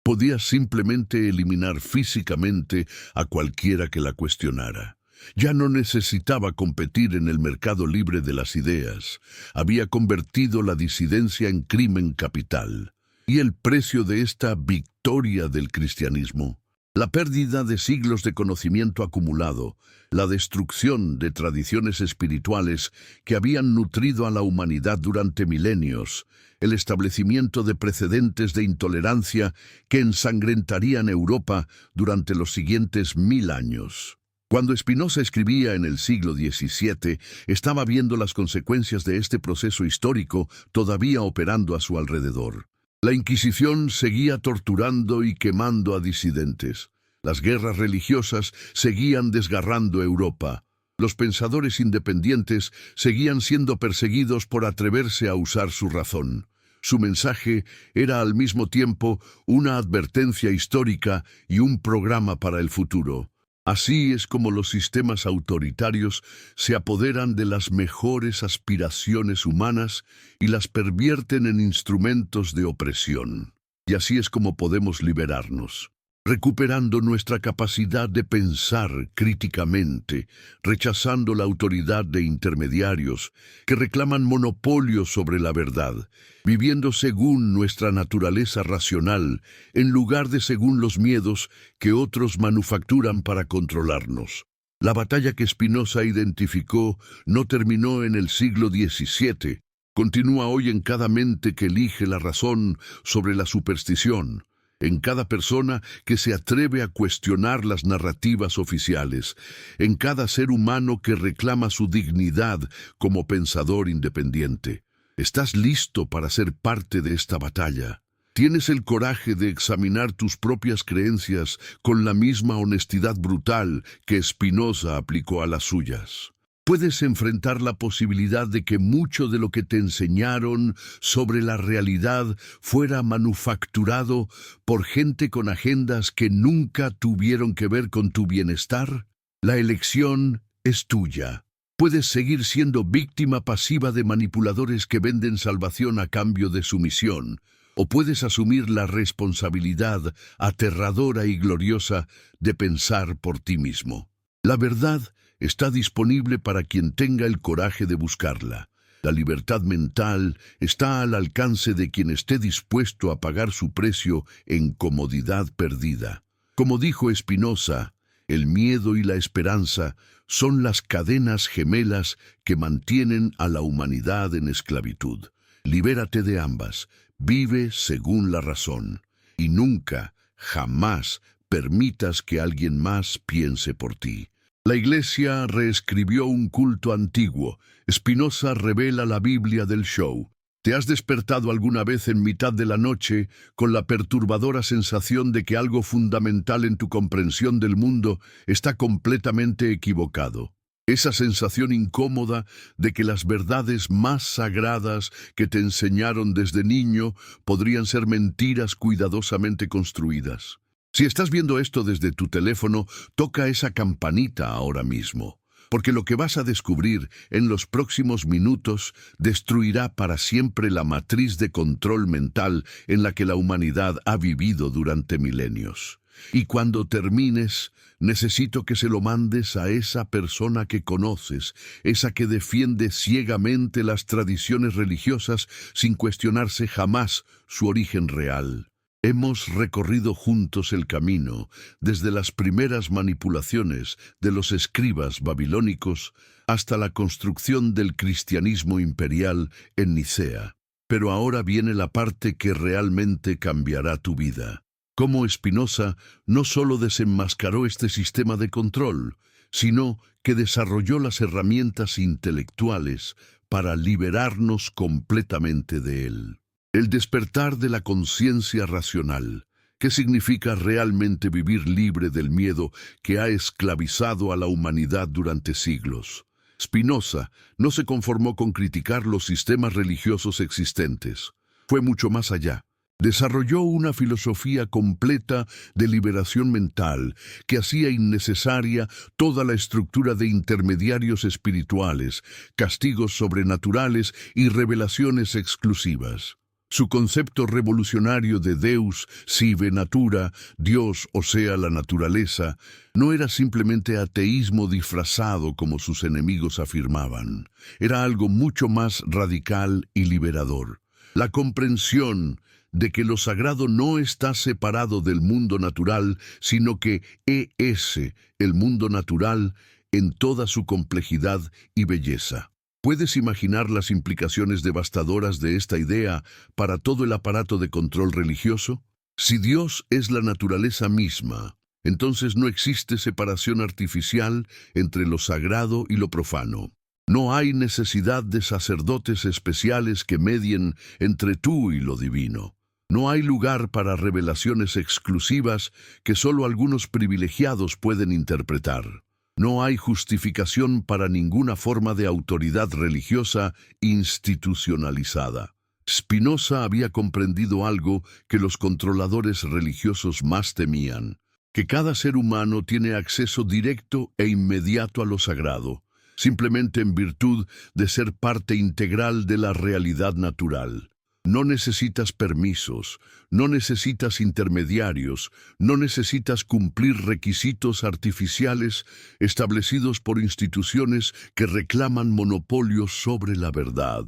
Podía simplemente eliminar físicamente a cualquiera que la cuestionara. Ya no necesitaba competir en el mercado libre de las ideas. Había convertido la disidencia en crimen capital. Y el precio de esta victoria del cristianismo, la pérdida de siglos de conocimiento acumulado, la destrucción de tradiciones espirituales que habían nutrido a la humanidad durante milenios, el establecimiento de precedentes de intolerancia que ensangrentarían Europa durante los siguientes 1000 años. Cuando Spinoza escribía en el siglo XVII, estaba viendo las consecuencias de este proceso histórico todavía operando a su alrededor. La Inquisición seguía torturando y quemando a disidentes. Las guerras religiosas seguían desgarrando Europa. Los pensadores independientes seguían siendo perseguidos por atreverse a usar su razón. Su mensaje era al mismo tiempo una advertencia histórica y un programa para el futuro. Así es como los sistemas autoritarios se apoderan de las mejores aspiraciones humanas y las pervierten en instrumentos de opresión. Y así es como podemos liberarnos, recuperando nuestra capacidad de pensar críticamente, rechazando la autoridad de intermediarios que reclaman monopolio sobre la verdad, viviendo según nuestra naturaleza racional, en lugar de según los miedos que otros manufacturan para controlarnos. La batalla que Spinoza identificó no terminó en el siglo XVII, continúa hoy en cada mente que elige la razón sobre la superstición, en cada persona que se atreve a cuestionar las narrativas oficiales, en cada ser humano que reclama su dignidad como pensador independiente. ¿Estás listo para ser parte de esta batalla? ¿Tienes el coraje de examinar tus propias creencias con la misma honestidad brutal que Spinoza aplicó a las suyas? Puedes enfrentar la posibilidad de que mucho de lo que te enseñaron sobre la realidad fuera manufacturado por gente con agendas que nunca tuvieron que ver con tu bienestar. La elección es tuya. Puedes seguir siendo víctima pasiva de manipuladores que venden salvación a cambio de sumisión, o puedes asumir la responsabilidad aterradora y gloriosa de pensar por ti mismo. La verdad está disponible para quien tenga el coraje de buscarla. La libertad mental está al alcance de quien esté dispuesto a pagar su precio en comodidad perdida. Como dijo Spinoza, el miedo y la esperanza son las cadenas gemelas que mantienen a la humanidad en esclavitud. Libérate de ambas, Vive según la razón y nunca, jamás permitas que alguien más piense por ti. La Iglesia reescribió un culto antiguo. Spinoza revela la Biblia del show. ¿Te has despertado alguna vez en mitad de la noche con la perturbadora sensación de que algo fundamental en tu comprensión del mundo está completamente equivocado? Esa sensación incómoda de que las verdades más sagradas que te enseñaron desde niño podrían ser mentiras cuidadosamente construidas. Si estás viendo esto desde tu teléfono, toca esa campanita ahora mismo, porque lo que vas a descubrir en los próximos minutos destruirá para siempre la matriz de control mental en la que la humanidad ha vivido durante milenios. Y cuando termines, necesito que se lo mandes a esa persona que conoces, esa que defiende ciegamente las tradiciones religiosas sin cuestionarse jamás su origen real. Hemos recorrido juntos el camino, desde las primeras manipulaciones de los escribas babilónicos hasta la construcción del cristianismo imperial en Nicea. Pero ahora viene la parte que realmente cambiará tu vida. Cómo Spinoza no solo desenmascaró este sistema de control, sino que desarrolló las herramientas intelectuales para liberarnos completamente de él. El despertar de la conciencia racional. ¿Qué significa realmente vivir libre del miedo que ha esclavizado a la humanidad durante siglos? Spinoza no se conformó con criticar los sistemas religiosos existentes. Fue mucho más allá. Desarrolló una filosofía completa de liberación mental que hacía innecesaria toda la estructura de intermediarios espirituales, castigos sobrenaturales y revelaciones exclusivas. Su concepto revolucionario de Deus sive natura, Dios o sea la naturaleza, no era simplemente ateísmo disfrazado como sus enemigos afirmaban. Era algo mucho más radical y liberador. La comprensión de que lo sagrado no está separado del mundo natural, sino que es el mundo natural en toda su complejidad y belleza. ¿Puedes imaginar las implicaciones devastadoras de esta idea para todo el aparato de control religioso? Si Dios es la naturaleza misma, entonces no existe separación artificial entre lo sagrado y lo profano. No hay necesidad de sacerdotes especiales que medien entre tú y lo divino. No hay lugar para revelaciones exclusivas que solo algunos privilegiados pueden interpretar. No hay justificación para ninguna forma de autoridad religiosa institucionalizada. Spinoza había comprendido algo que los controladores religiosos más temían, que cada ser humano tiene acceso directo e inmediato a lo sagrado, simplemente en virtud de ser parte integral de la realidad natural. No necesitas permisos, no necesitas intermediarios, no necesitas cumplir requisitos artificiales establecidos por instituciones que reclaman monopolios sobre la verdad.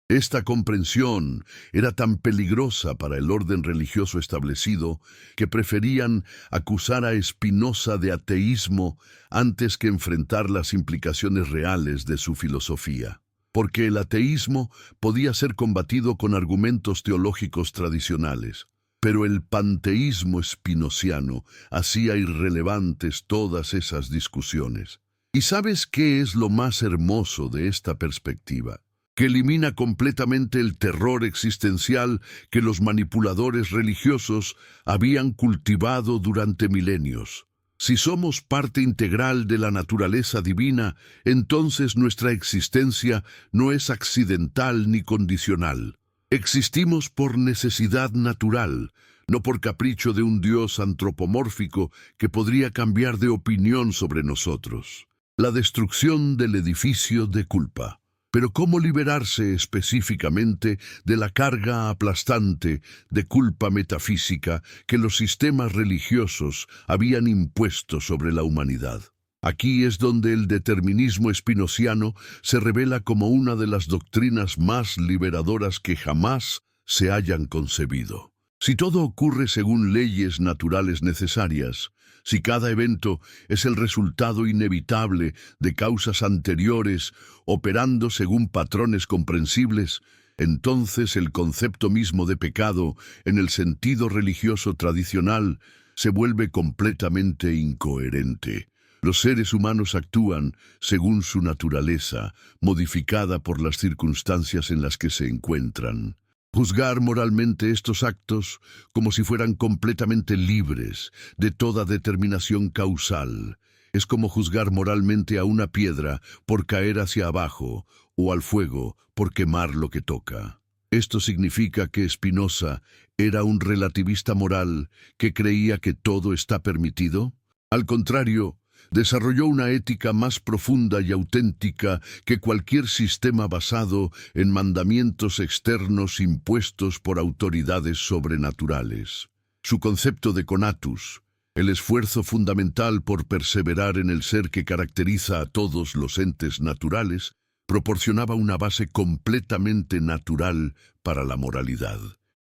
Esta comprensión era tan peligrosa para el orden religioso establecido que preferían acusar a Spinoza de ateísmo antes que enfrentar las implicaciones reales de su filosofía. Porque el ateísmo podía ser combatido con argumentos teológicos tradicionales, pero el panteísmo spinociano hacía irrelevantes todas esas discusiones. ¿Y sabes qué es lo más hermoso de esta perspectiva? Que elimina completamente el terror existencial que los manipuladores religiosos habían cultivado durante milenios. Si somos parte integral de la naturaleza divina, entonces nuestra existencia no es accidental ni condicional. Existimos por necesidad natural, no por capricho de un Dios antropomórfico que podría cambiar de opinión sobre nosotros. La destrucción del edificio de culpa. Pero ¿cómo liberarse específicamente de la carga aplastante de culpa metafísica que los sistemas religiosos habían impuesto sobre la humanidad? Aquí es donde el determinismo spinociano se revela como una de las doctrinas más liberadoras que jamás se hayan concebido. Si todo ocurre según leyes naturales necesarias, si cada evento es el resultado inevitable de causas anteriores operando según patrones comprensibles, entonces el concepto mismo de pecado, en el sentido religioso tradicional, se vuelve completamente incoherente. Los seres humanos actúan según su naturaleza, modificada por las circunstancias en las que se encuentran. Juzgar moralmente estos actos como si fueran completamente libres de toda determinación causal es como juzgar moralmente a una piedra por caer hacia abajo o al fuego por quemar lo que toca. Esto significa que Spinoza era un relativista moral que creía que todo está permitido. Al contrario, desarrolló una ética más profunda y auténtica que cualquier sistema basado en mandamientos externos impuestos por autoridades sobrenaturales. Su concepto de conatus, el esfuerzo fundamental por perseverar en el ser que caracteriza a todos los entes naturales, proporcionaba una base completamente natural para la moralidad.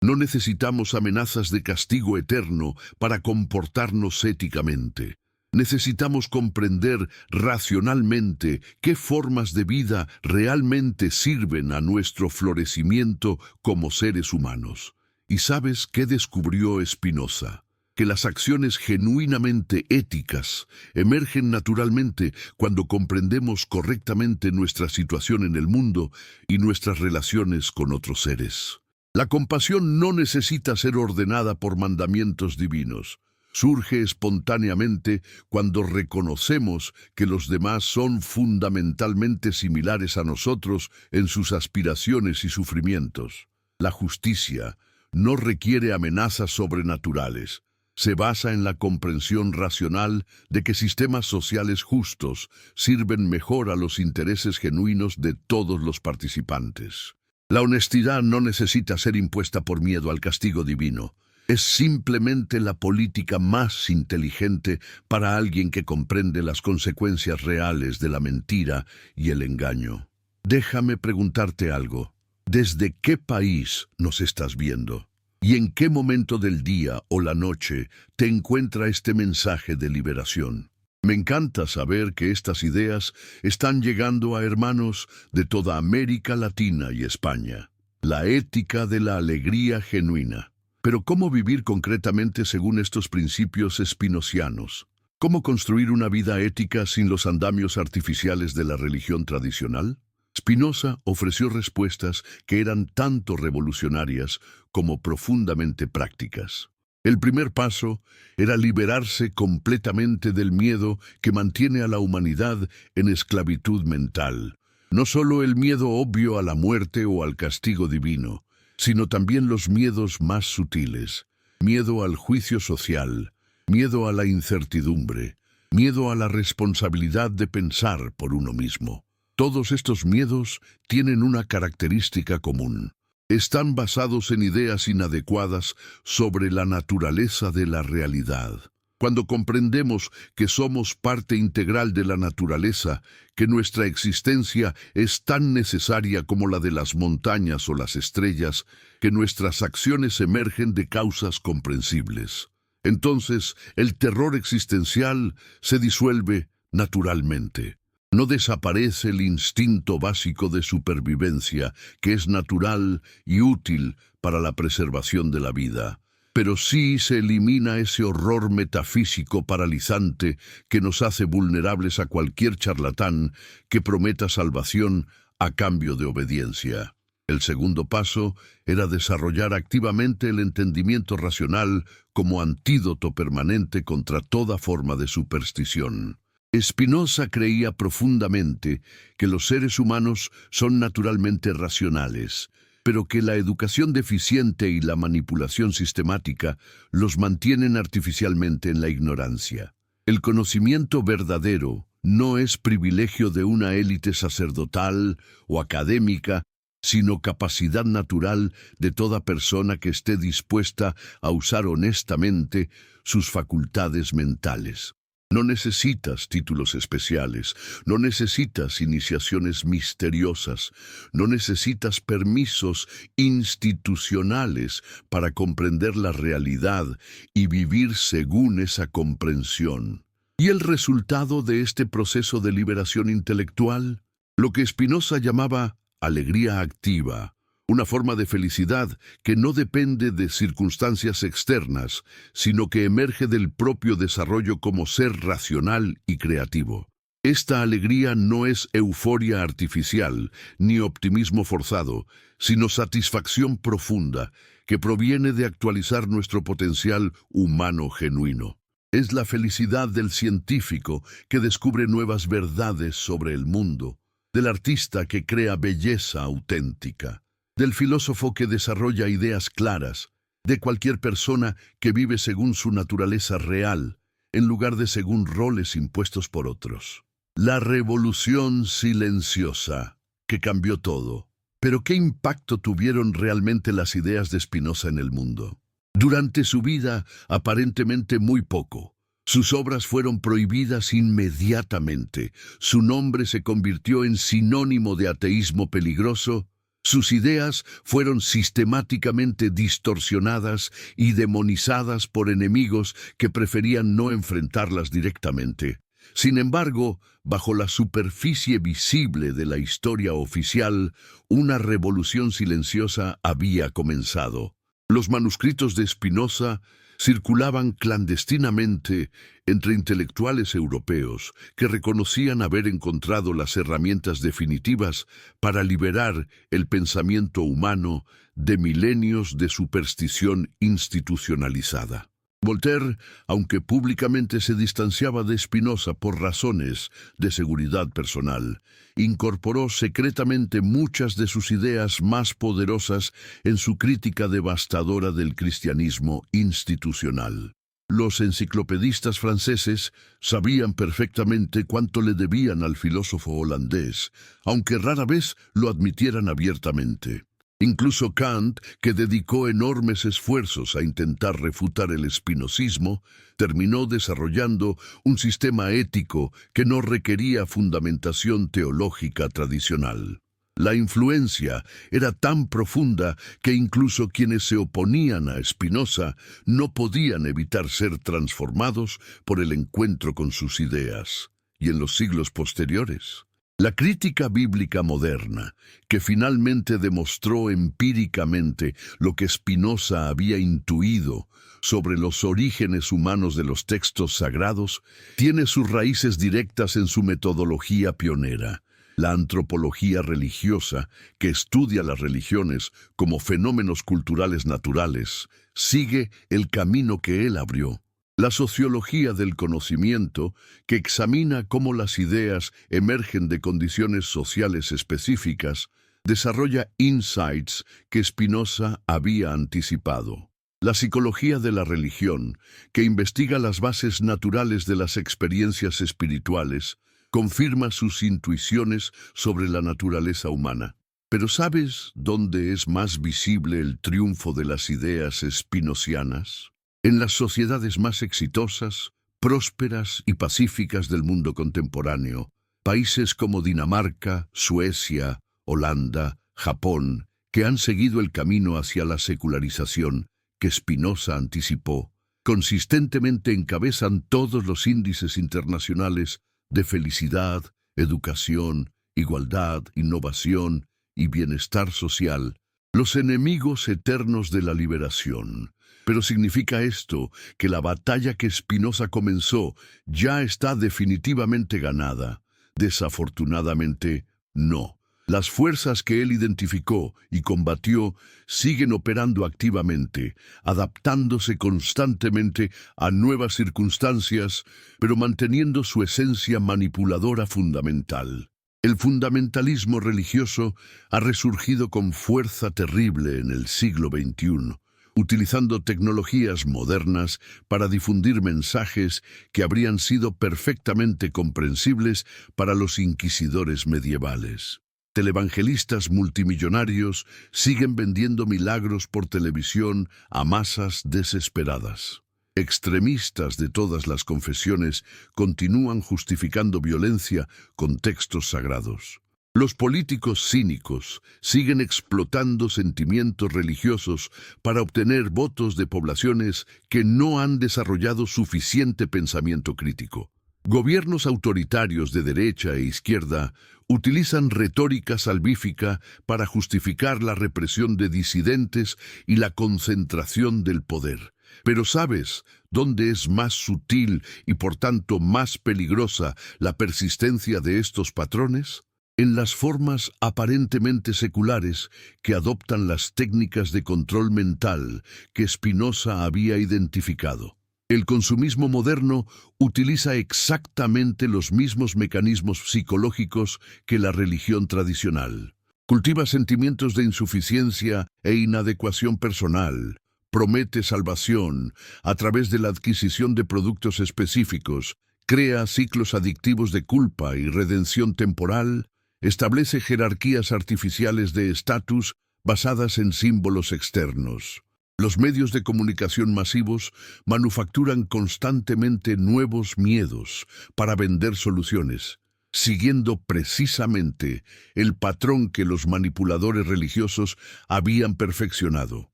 No necesitamos amenazas de castigo eterno para comportarnos éticamente. Necesitamos comprender racionalmente qué formas de vida realmente sirven a nuestro florecimiento como seres humanos. ¿Y sabes qué descubrió Spinoza? Que las acciones genuinamente éticas emergen naturalmente cuando comprendemos correctamente nuestra situación en el mundo y nuestras relaciones con otros seres. La compasión no necesita ser ordenada por mandamientos divinos. Surge espontáneamente cuando reconocemos que los demás son fundamentalmente similares a nosotros en sus aspiraciones y sufrimientos. La justicia no requiere amenazas sobrenaturales. Se basa en la comprensión racional de que sistemas sociales justos sirven mejor a los intereses genuinos de todos los participantes. La honestidad no necesita ser impuesta por miedo al castigo divino. Es simplemente la política más inteligente para alguien que comprende las consecuencias reales de la mentira y el engaño. Déjame preguntarte algo. ¿Desde qué país nos estás viendo? ¿Y en qué momento del día o la noche te encuentra este mensaje de liberación? Me encanta saber que estas ideas están llegando a hermanos de toda América Latina y España. La ética de la alegría genuina. Pero ¿cómo vivir concretamente según estos principios espinocianos? ¿Cómo construir una vida ética sin los andamios artificiales de la religión tradicional? Spinoza ofreció respuestas que eran tanto revolucionarias como profundamente prácticas. El primer paso era liberarse completamente del miedo que mantiene a la humanidad en esclavitud mental. No solo el miedo obvio a la muerte o al castigo divino, sino también los miedos más sutiles, miedo al juicio social, miedo a la incertidumbre, miedo a la responsabilidad de pensar por uno mismo. Todos estos miedos tienen una característica común. Están basados en ideas inadecuadas sobre la naturaleza de la realidad. Cuando comprendemos que somos parte integral de la naturaleza, que nuestra existencia es tan necesaria como la de las montañas o las estrellas, que nuestras acciones emergen de causas comprensibles. Entonces, el terror existencial se disuelve naturalmente. No desaparece el instinto básico de supervivencia, que es natural y útil para la preservación de la vida. Pero sí se elimina ese horror metafísico paralizante que nos hace vulnerables a cualquier charlatán que prometa salvación a cambio de obediencia. El segundo paso era desarrollar activamente el entendimiento racional como antídoto permanente contra toda forma de superstición. Spinoza creía profundamente que los seres humanos son naturalmente racionales, pero que la educación deficiente y la manipulación sistemática los mantienen artificialmente en la ignorancia. El conocimiento verdadero no es privilegio de una élite sacerdotal o académica, sino capacidad natural de toda persona que esté dispuesta a usar honestamente sus facultades mentales. No necesitas títulos especiales, no necesitas iniciaciones misteriosas, no necesitas permisos institucionales para comprender la realidad y vivir según esa comprensión. ¿Y el resultado de este proceso de liberación intelectual? Lo que Spinoza llamaba alegría activa, una forma de felicidad que no depende de circunstancias externas, sino que emerge del propio desarrollo como ser racional y creativo. Esta alegría no es euforia artificial, ni optimismo forzado, sino satisfacción profunda, que proviene de actualizar nuestro potencial humano genuino. Es la felicidad del científico que descubre nuevas verdades sobre el mundo, del artista que crea belleza auténtica, del filósofo que desarrolla ideas claras, de cualquier persona que vive según su naturaleza real, en lugar de según roles impuestos por otros. La revolución silenciosa, que cambió todo. Pero ¿qué impacto tuvieron realmente las ideas de Spinoza en el mundo? Durante su vida, aparentemente muy poco. Sus obras fueron prohibidas inmediatamente. Su nombre se convirtió en sinónimo de ateísmo peligroso. Sus ideas fueron sistemáticamente distorsionadas y demonizadas por enemigos que preferían no enfrentarlas directamente. Sin embargo, bajo la superficie visible de la historia oficial, una revolución silenciosa había comenzado. Los manuscritos de Spinoza circulaban clandestinamente entre intelectuales europeos que reconocían haber encontrado las herramientas definitivas para liberar el pensamiento humano de milenios de superstición institucionalizada. Voltaire, aunque públicamente se distanciaba de Spinoza por razones de seguridad personal, incorporó secretamente muchas de sus ideas más poderosas en su crítica devastadora del cristianismo institucional. Los enciclopedistas franceses sabían perfectamente cuánto le debían al filósofo holandés, aunque rara vez lo admitieran abiertamente. Incluso Kant, que dedicó enormes esfuerzos a intentar refutar el espinosismo, terminó desarrollando un sistema ético que no requería fundamentación teológica tradicional. La influencia era tan profunda que incluso quienes se oponían a Spinoza no podían evitar ser transformados por el encuentro con sus ideas. Y en los siglos posteriores, la crítica bíblica moderna, que finalmente demostró empíricamente lo que Spinoza había intuido sobre los orígenes humanos de los textos sagrados, tiene sus raíces directas en su metodología pionera. La antropología religiosa, que estudia las religiones como fenómenos culturales naturales, sigue el camino que él abrió. La sociología del conocimiento, que examina cómo las ideas emergen de condiciones sociales específicas, desarrolla insights que Spinoza había anticipado. La psicología de la religión, que investiga las bases naturales de las experiencias espirituales, confirma sus intuiciones sobre la naturaleza humana. Pero ¿sabes dónde es más visible el triunfo de las ideas spinozianas? En las sociedades más exitosas, prósperas y pacíficas del mundo contemporáneo, países como Dinamarca, Suecia, Holanda, Japón, que han seguido el camino hacia la secularización que Spinoza anticipó, consistentemente encabezan todos los índices internacionales de felicidad, educación, igualdad, innovación y bienestar social, los enemigos eternos de la liberación. Pero ¿significa esto que la batalla que Spinoza comenzó ya está definitivamente ganada? Desafortunadamente, no. Las fuerzas que él identificó y combatió siguen operando activamente, adaptándose constantemente a nuevas circunstancias, pero manteniendo su esencia manipuladora fundamental. El fundamentalismo religioso ha resurgido con fuerza terrible en el siglo XXI, utilizando tecnologías modernas para difundir mensajes que habrían sido perfectamente comprensibles para los inquisidores medievales. Televangelistas multimillonarios siguen vendiendo milagros por televisión a masas desesperadas. Extremistas de todas las confesiones continúan justificando violencia con textos sagrados. Los políticos cínicos siguen explotando sentimientos religiosos para obtener votos de poblaciones que no han desarrollado suficiente pensamiento crítico. Gobiernos autoritarios de derecha e izquierda utilizan retórica salvífica para justificar la represión de disidentes y la concentración del poder. Pero ¿sabes dónde es más sutil y por tanto más peligrosa la persistencia de estos patrones? En las formas aparentemente seculares que adoptan las técnicas de control mental que Spinoza había identificado. El consumismo moderno utiliza exactamente los mismos mecanismos psicológicos que la religión tradicional. Cultiva sentimientos de insuficiencia e inadecuación personal. Promete salvación a través de la adquisición de productos específicos. Crea ciclos adictivos de culpa y redención temporal. Establece jerarquías artificiales de estatus basadas en símbolos externos. Los medios de comunicación masivos manufacturan constantemente nuevos miedos para vender soluciones, siguiendo precisamente el patrón que los manipuladores religiosos habían perfeccionado.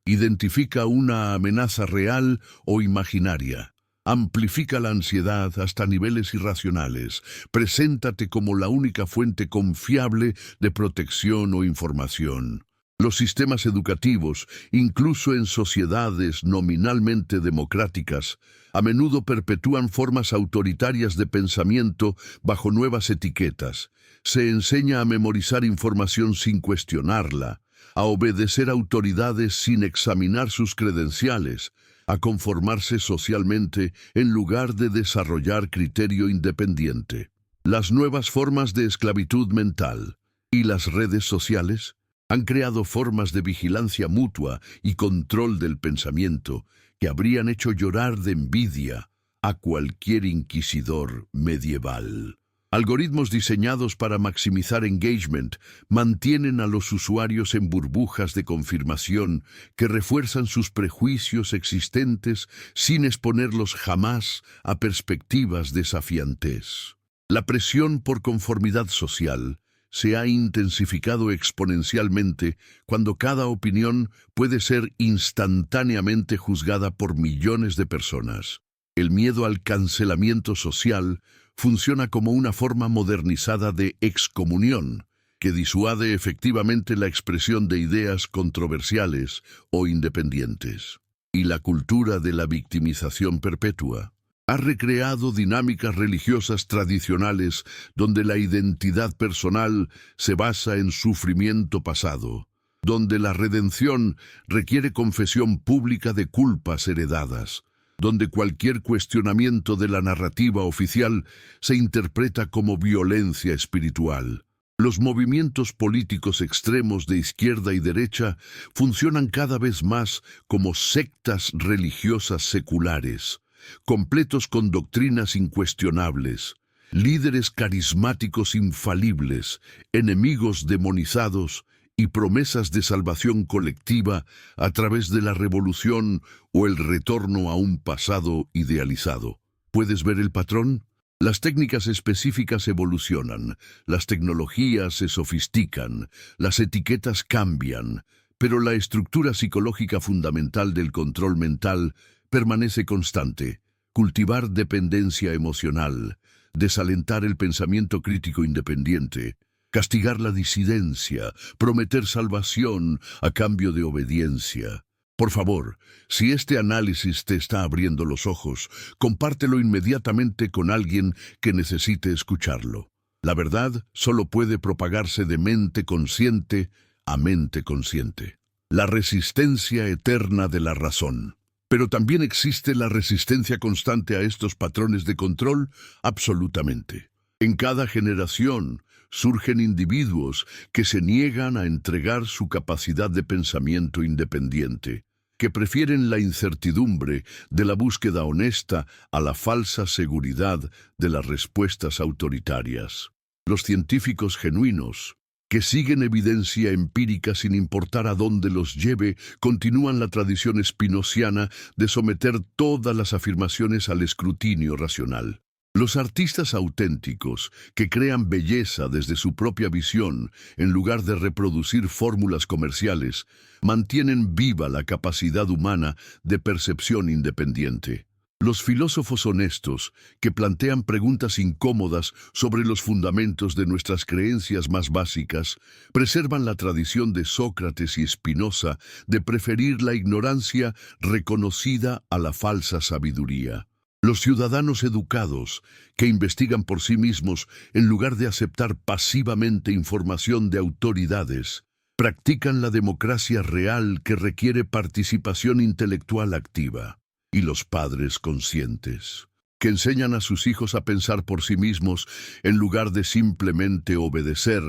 Identifica una amenaza real o imaginaria. Amplifica la ansiedad hasta niveles irracionales. Preséntate como la única fuente confiable de protección o información. Los sistemas educativos, incluso en sociedades nominalmente democráticas, a menudo perpetúan formas autoritarias de pensamiento bajo nuevas etiquetas. Se enseña a memorizar información sin cuestionarla, a obedecer autoridades sin examinar sus credenciales, a conformarse socialmente en lugar de desarrollar criterio independiente. Las nuevas formas de esclavitud mental y las redes sociales han creado formas de vigilancia mutua y control del pensamiento que habrían hecho llorar de envidia a cualquier inquisidor medieval. Algoritmos diseñados para maximizar engagement mantienen a los usuarios en burbujas de confirmación que refuerzan sus prejuicios existentes sin exponerlos jamás a perspectivas desafiantes. La presión por conformidad social se ha intensificado exponencialmente cuando cada opinión puede ser instantáneamente juzgada por millones de personas. El miedo al cancelamiento social funciona como una forma modernizada de excomunión que disuade efectivamente la expresión de ideas controversiales o independientes. Y la cultura de la victimización perpetua ha recreado dinámicas religiosas tradicionales donde la identidad personal se basa en sufrimiento pasado, donde la redención requiere confesión pública de culpas heredadas, donde cualquier cuestionamiento de la narrativa oficial se interpreta como violencia espiritual. Los movimientos políticos extremos de izquierda y derecha funcionan cada vez más como sectas religiosas seculares, completos con doctrinas incuestionables, líderes carismáticos infalibles, enemigos demonizados y promesas de salvación colectiva a través de la revolución o el retorno a un pasado idealizado. ¿Puedes ver el patrón? Las técnicas específicas evolucionan, las tecnologías se sofistican, las etiquetas cambian, pero la estructura psicológica fundamental del control mental permanece constante: cultivar dependencia emocional, desalentar el pensamiento crítico independiente, castigar la disidencia, prometer salvación a cambio de obediencia. Por favor, si este análisis te está abriendo los ojos, compártelo inmediatamente con alguien que necesite escucharlo. La verdad solo puede propagarse de mente consciente a mente consciente. La resistencia eterna de la razón. Pero también existe la resistencia constante a estos patrones de control, absolutamente. En cada generación surgen individuos que se niegan a entregar su capacidad de pensamiento independiente, que prefieren la incertidumbre de la búsqueda honesta a la falsa seguridad de las respuestas autoritarias. Los científicos genuinos, que siguen evidencia empírica sin importar a dónde los lleve, continúan la tradición spinoziana de someter todas las afirmaciones al escrutinio racional. Los artistas auténticos, que crean belleza desde su propia visión, en lugar de reproducir fórmulas comerciales, mantienen viva la capacidad humana de percepción independiente. Los filósofos honestos, que plantean preguntas incómodas sobre los fundamentos de nuestras creencias más básicas, preservan la tradición de Sócrates y Spinoza de preferir la ignorancia reconocida a la falsa sabiduría. Los ciudadanos educados, que investigan por sí mismos en lugar de aceptar pasivamente información de autoridades, practican la democracia real que requiere participación intelectual activa. Y los padres conscientes, que enseñan a sus hijos a pensar por sí mismos en lugar de simplemente obedecer,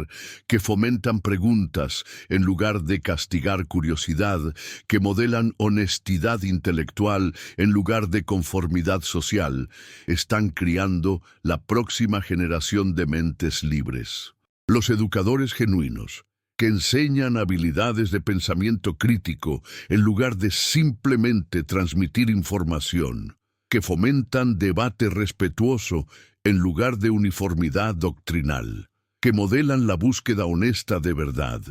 que fomentan preguntas en lugar de castigar curiosidad, que modelan honestidad intelectual en lugar de conformidad social, están criando la próxima generación de mentes libres. Los educadores genuinos, que enseñan habilidades de pensamiento crítico en lugar de simplemente transmitir información, que fomentan debate respetuoso en lugar de uniformidad doctrinal, que modelan la búsqueda honesta de verdad,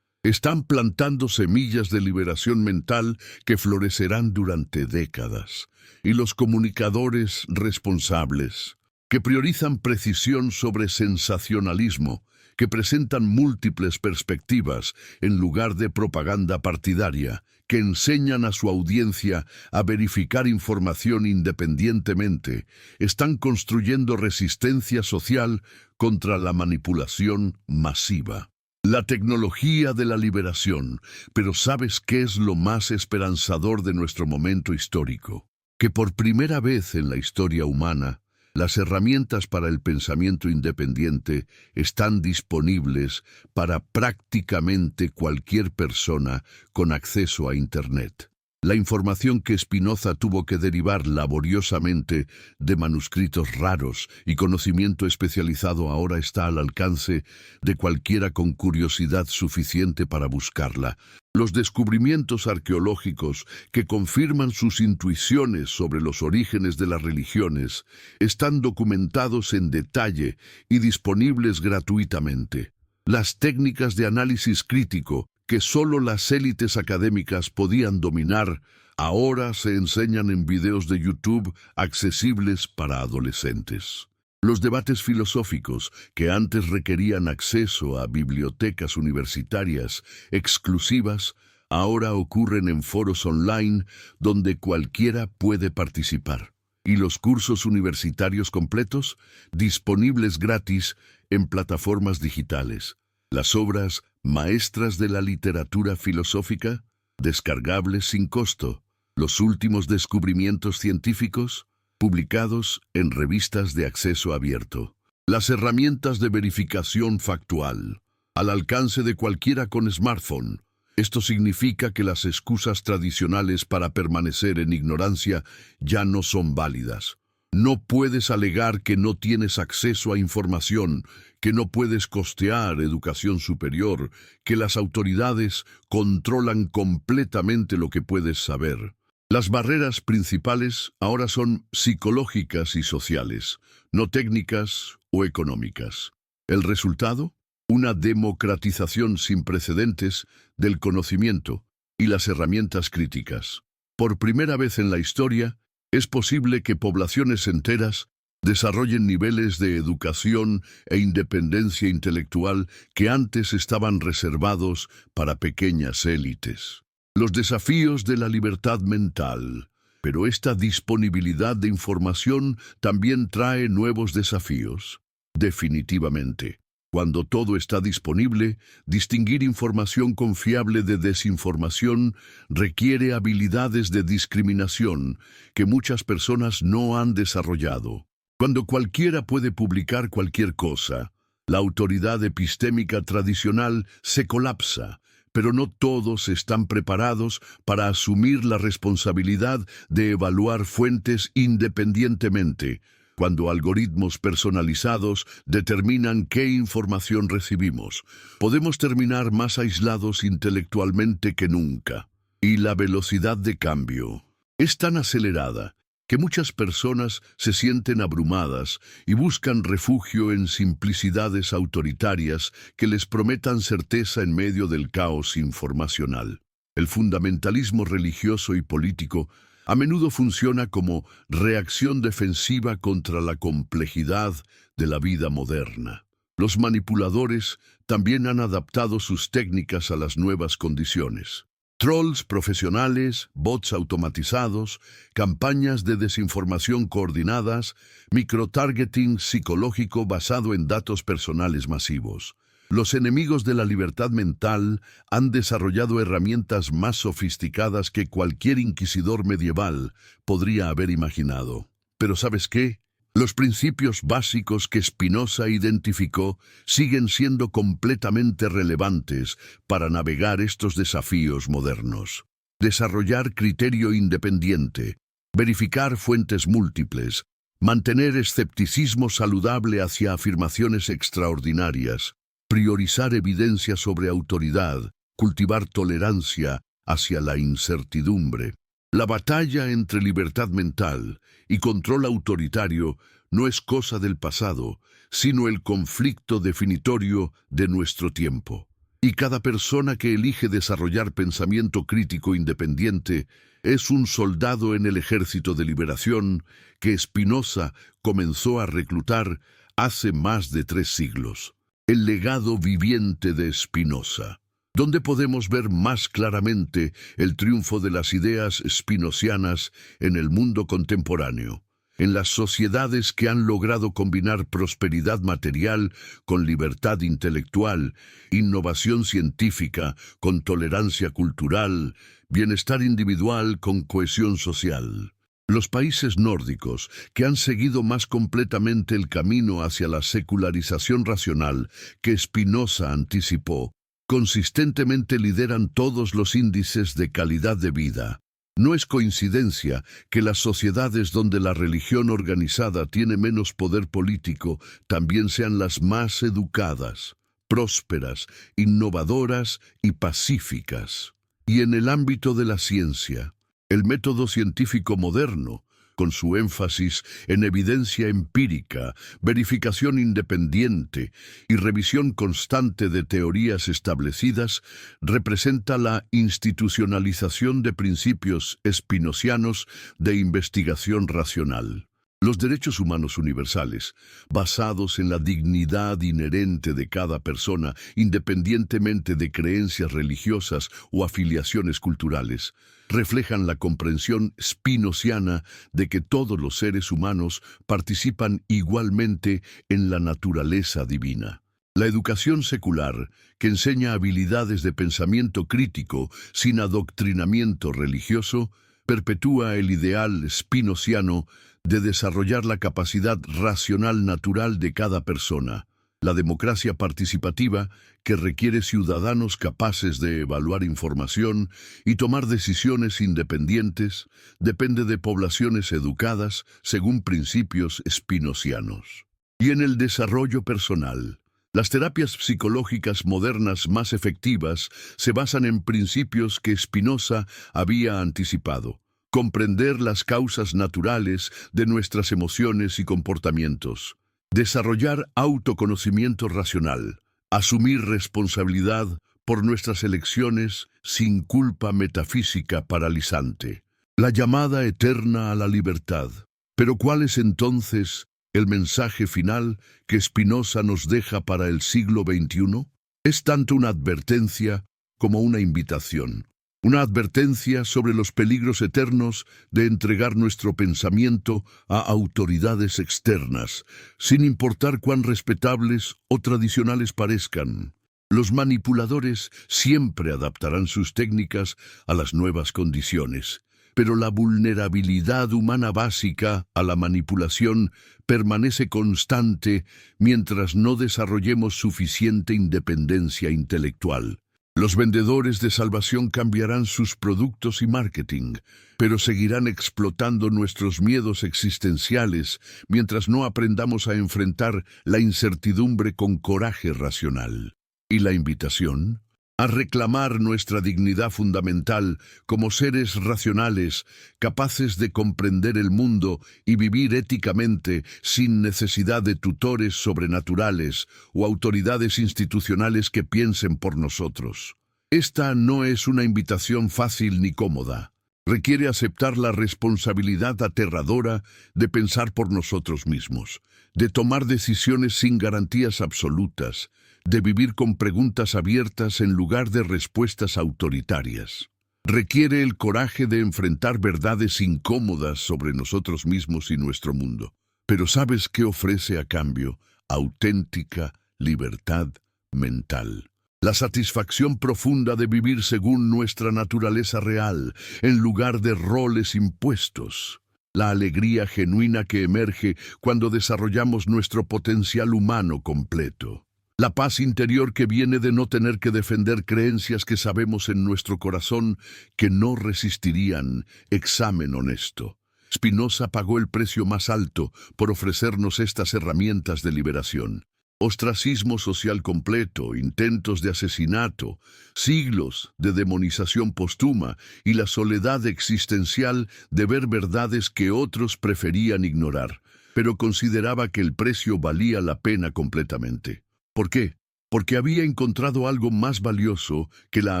están plantando semillas de liberación mental que florecerán durante décadas. Y los comunicadores responsables, que priorizan precisión sobre sensacionalismo, que presentan múltiples perspectivas en lugar de propaganda partidaria, que enseñan a su audiencia a verificar información independientemente, están construyendo resistencia social contra la manipulación masiva. La tecnología de la liberación, pero ¿sabes qué es lo más esperanzador de nuestro momento histórico? Que por primera vez en la historia humana, las herramientas para el pensamiento independiente están disponibles para prácticamente cualquier persona con acceso a Internet. La información que Spinoza tuvo que derivar laboriosamente de manuscritos raros y conocimiento especializado ahora está al alcance de cualquiera con curiosidad suficiente para buscarla. Los descubrimientos arqueológicos que confirman sus intuiciones sobre los orígenes de las religiones están documentados en detalle y disponibles gratuitamente. Las técnicas de análisis crítico que solo las élites académicas podían dominar, ahora se enseñan en videos de YouTube accesibles para adolescentes. Los debates filosóficos, que antes requerían acceso a bibliotecas universitarias exclusivas, ahora ocurren en foros online donde cualquiera puede participar. Y los cursos universitarios completos, disponibles gratis en plataformas digitales. Las obras maestras de la literatura filosófica, descargables sin costo. Los últimos descubrimientos científicos, publicados en revistas de acceso abierto. Las herramientas de verificación factual, al alcance de cualquiera con smartphone. Esto significa que las excusas tradicionales para permanecer en ignorancia ya no son válidas. No puedes alegar que no tienes acceso a información, que no puedes costear educación superior, que las autoridades controlan completamente lo que puedes saber. Las barreras principales ahora son psicológicas y sociales, no técnicas o económicas. ¿El resultado? Una democratización sin precedentes del conocimiento y las herramientas críticas. Por primera vez en la historia, es posible que poblaciones enteras desarrollen niveles de educación e independencia intelectual que antes estaban reservados para pequeñas élites. Los desafíos de la libertad mental. Pero esta disponibilidad de información también trae nuevos desafíos. Definitivamente. Cuando todo está disponible, distinguir información confiable de desinformación requiere habilidades de discriminación que muchas personas no han desarrollado. Cuando cualquiera puede publicar cualquier cosa, la autoridad epistémica tradicional se colapsa, pero no todos están preparados para asumir la responsabilidad de evaluar fuentes independientemente, cuando algoritmos personalizados determinan qué información recibimos. Podemos terminar más aislados intelectualmente que nunca. Y la velocidad de cambio es tan acelerada que muchas personas se sienten abrumadas y buscan refugio en simplicidades autoritarias que les prometan certeza en medio del caos informacional. El fundamentalismo religioso y político A menudo funciona como reacción defensiva contra la complejidad de la vida moderna. Los manipuladores también han adaptado sus técnicas a las nuevas condiciones. Trolls profesionales, bots automatizados, campañas de desinformación coordinadas, microtargeting psicológico basado en datos personales masivos. Los enemigos de la libertad mental han desarrollado herramientas más sofisticadas que cualquier inquisidor medieval podría haber imaginado. Pero ¿sabes qué? Los principios básicos que Spinoza identificó siguen siendo completamente relevantes para navegar estos desafíos modernos. Desarrollar criterio independiente, verificar fuentes múltiples, mantener escepticismo saludable hacia afirmaciones extraordinarias, priorizar evidencia sobre autoridad, cultivar tolerancia hacia la incertidumbre. La batalla entre libertad mental y control autoritario no es cosa del pasado, sino el conflicto definitorio de nuestro tiempo. Y cada persona que elige desarrollar pensamiento crítico independiente es un soldado en el ejército de liberación que Spinoza comenzó a reclutar hace más de 3 siglos. El legado viviente de Spinoza, donde podemos ver más claramente el triunfo de las ideas spinozianas en el mundo contemporáneo, en las sociedades que han logrado combinar prosperidad material con libertad intelectual, innovación científica con tolerancia cultural, bienestar individual con cohesión social. Los países nórdicos, que han seguido más completamente el camino hacia la secularización racional que Spinoza anticipó, consistentemente lideran todos los índices de calidad de vida. No es coincidencia que las sociedades donde la religión organizada tiene menos poder político también sean las más educadas, prósperas, innovadoras y pacíficas. Y en el ámbito de la ciencia, el método científico moderno, con su énfasis en evidencia empírica, verificación independiente y revisión constante de teorías establecidas, representa la institucionalización de principios spinozianos de investigación racional. Los derechos humanos universales, basados en la dignidad inherente de cada persona, independientemente de creencias religiosas o afiliaciones culturales, reflejan la comprensión spinoziana de que todos los seres humanos participan igualmente en la naturaleza divina. La educación secular, que enseña habilidades de pensamiento crítico sin adoctrinamiento religioso, perpetúa el ideal spinoziano de desarrollar la capacidad racional natural de cada persona. La democracia participativa, que requiere ciudadanos capaces de evaluar información y tomar decisiones independientes, depende de poblaciones educadas según principios spinozianos. Y en el desarrollo personal, las terapias psicológicas modernas más efectivas se basan en principios que Spinoza había anticipado. Comprender las causas naturales de nuestras emociones y comportamientos. Desarrollar autoconocimiento racional. Asumir responsabilidad por nuestras elecciones sin culpa metafísica paralizante. La llamada eterna a la libertad. Pero ¿cuál es entonces el mensaje final que Spinoza nos deja para el siglo XXI? Es tanto una advertencia como una invitación. Una advertencia sobre los peligros eternos de entregar nuestro pensamiento a autoridades externas, sin importar cuán respetables o tradicionales parezcan. Los manipuladores siempre adaptarán sus técnicas a las nuevas condiciones, pero la vulnerabilidad humana básica a la manipulación permanece constante mientras no desarrollemos suficiente independencia intelectual. Los vendedores de salvación cambiarán sus productos y marketing, pero seguirán explotando nuestros miedos existenciales mientras no aprendamos a enfrentar la incertidumbre con coraje racional. ¿Y la invitación? A reclamar nuestra dignidad fundamental como seres racionales, capaces de comprender el mundo y vivir éticamente sin necesidad de tutores sobrenaturales o autoridades institucionales que piensen por nosotros. Esta no es una invitación fácil ni cómoda. Requiere aceptar la responsabilidad aterradora de pensar por nosotros mismos, de tomar decisiones sin garantías absolutas, de vivir con preguntas abiertas en lugar de respuestas autoritarias. Requiere el coraje de enfrentar verdades incómodas sobre nosotros mismos y nuestro mundo. Pero ¿sabes qué ofrece a cambio? Auténtica libertad mental. La satisfacción profunda de vivir según nuestra naturaleza real, en lugar de roles impuestos. La alegría genuina que emerge cuando desarrollamos nuestro potencial humano completo. La paz interior que viene de no tener que defender creencias que sabemos en nuestro corazón que no resistirían examen honesto. Spinoza pagó el precio más alto por ofrecernos estas herramientas de liberación. Ostracismo social completo, intentos de asesinato, siglos de demonización póstuma y la soledad existencial de ver verdades que otros preferían ignorar, pero consideraba que el precio valía la pena completamente. ¿Por qué? Porque había encontrado algo más valioso que la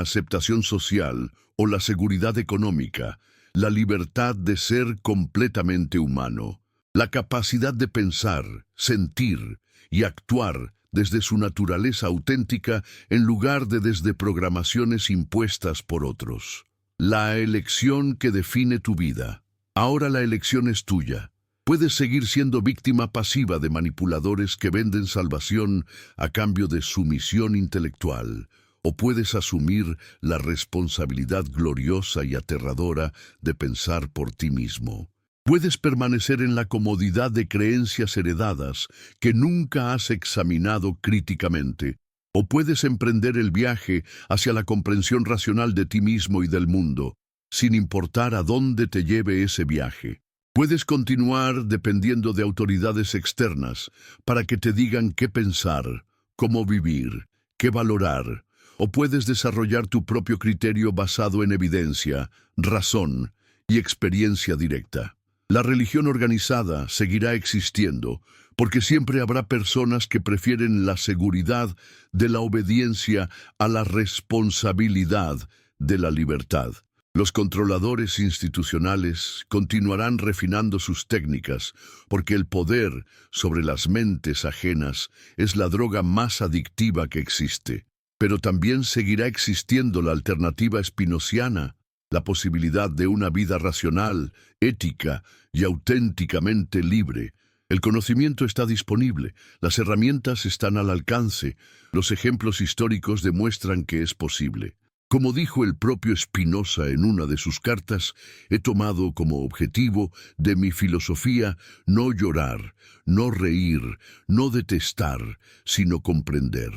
aceptación social o la seguridad económica, la libertad de ser completamente humano, la capacidad de pensar, sentir y actuar desde su naturaleza auténtica en lugar de desde programaciones impuestas por otros. La elección que define tu vida. Ahora la elección es tuya. Puedes seguir siendo víctima pasiva de manipuladores que venden salvación a cambio de sumisión intelectual, o puedes asumir la responsabilidad gloriosa y aterradora de pensar por ti mismo. Puedes permanecer en la comodidad de creencias heredadas que nunca has examinado críticamente, o puedes emprender el viaje hacia la comprensión racional de ti mismo y del mundo, sin importar a dónde te lleve ese viaje. Puedes continuar dependiendo de autoridades externas para que te digan qué pensar, cómo vivir, qué valorar, o puedes desarrollar tu propio criterio basado en evidencia, razón y experiencia directa. La religión organizada seguirá existiendo, porque siempre habrá personas que prefieren la seguridad de la obediencia a la responsabilidad de la libertad. Los controladores institucionales continuarán refinando sus técnicas, porque el poder sobre las mentes ajenas es la droga más adictiva que existe. Pero también seguirá existiendo la alternativa spinoziana, la posibilidad de una vida racional, ética y auténticamente libre. El conocimiento está disponible, las herramientas están al alcance, los ejemplos históricos demuestran que es posible. Como dijo el propio Spinoza en una de sus cartas, he tomado como objetivo de mi filosofía no llorar, no reír, no detestar, sino comprender.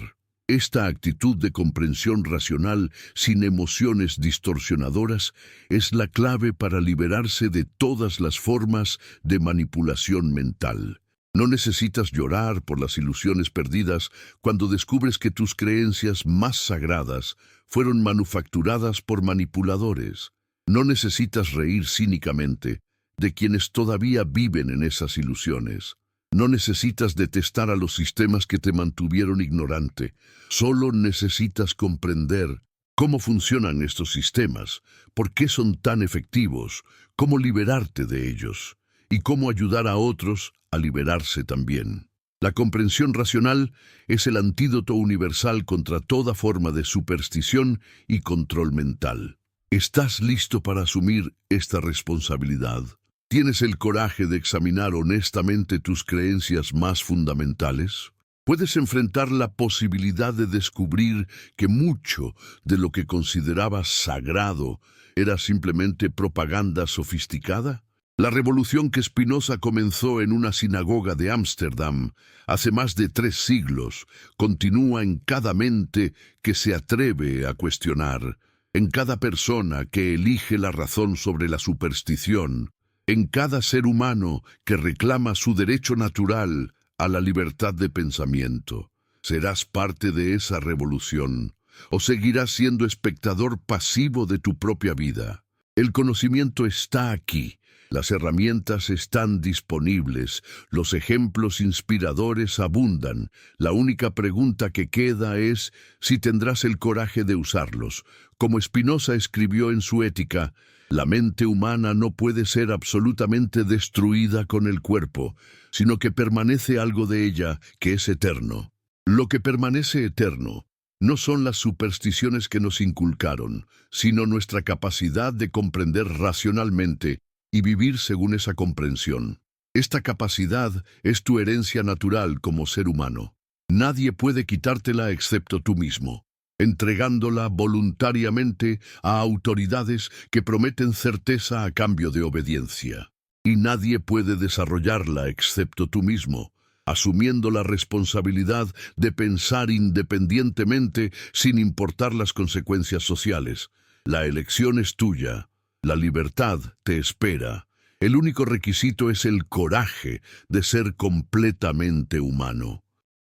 Esta actitud de comprensión racional sin emociones distorsionadoras es la clave para liberarse de todas las formas de manipulación mental. No necesitas llorar por las ilusiones perdidas cuando descubres que tus creencias más sagradas fueron manufacturadas por manipuladores. No necesitas reír cínicamente de quienes todavía viven en esas ilusiones. No necesitas detestar a los sistemas que te mantuvieron ignorante. Solo necesitas comprender cómo funcionan estos sistemas, por qué son tan efectivos, cómo liberarte de ellos y cómo ayudar a otros a liberarse también. La comprensión racional es el antídoto universal contra toda forma de superstición y control mental. ¿Estás listo para asumir esta responsabilidad? ¿Tienes el coraje de examinar honestamente tus creencias más fundamentales? ¿Puedes enfrentar la posibilidad de descubrir que mucho de lo que considerabas sagrado era simplemente propaganda sofisticada? La revolución que Spinoza comenzó en una sinagoga de Ámsterdam hace más de 3 siglos continúa en cada mente que se atreve a cuestionar, en cada persona que elige la razón sobre la superstición, en cada ser humano que reclama su derecho natural a la libertad de pensamiento. ¿Serás parte de esa revolución o seguirás siendo espectador pasivo de tu propia vida? El conocimiento está aquí. Las herramientas están disponibles, los ejemplos inspiradores abundan. La única pregunta que queda es si tendrás el coraje de usarlos. Como Spinoza escribió en su Ética, La mente humana no puede ser absolutamente destruida con el cuerpo, sino que permanece algo de ella que es eterno. Lo que permanece eterno no son las supersticiones que nos inculcaron, sino nuestra capacidad de comprender racionalmente y vivir según esa comprensión. Esta capacidad es tu herencia natural como ser humano. Nadie puede quitártela excepto tú mismo, entregándola voluntariamente a autoridades que prometen certeza a cambio de obediencia. Y nadie puede desarrollarla excepto tú mismo, asumiendo la responsabilidad de pensar independientemente sin importar las consecuencias sociales. La elección es tuya, la libertad te espera. El único requisito es el coraje de ser completamente humano.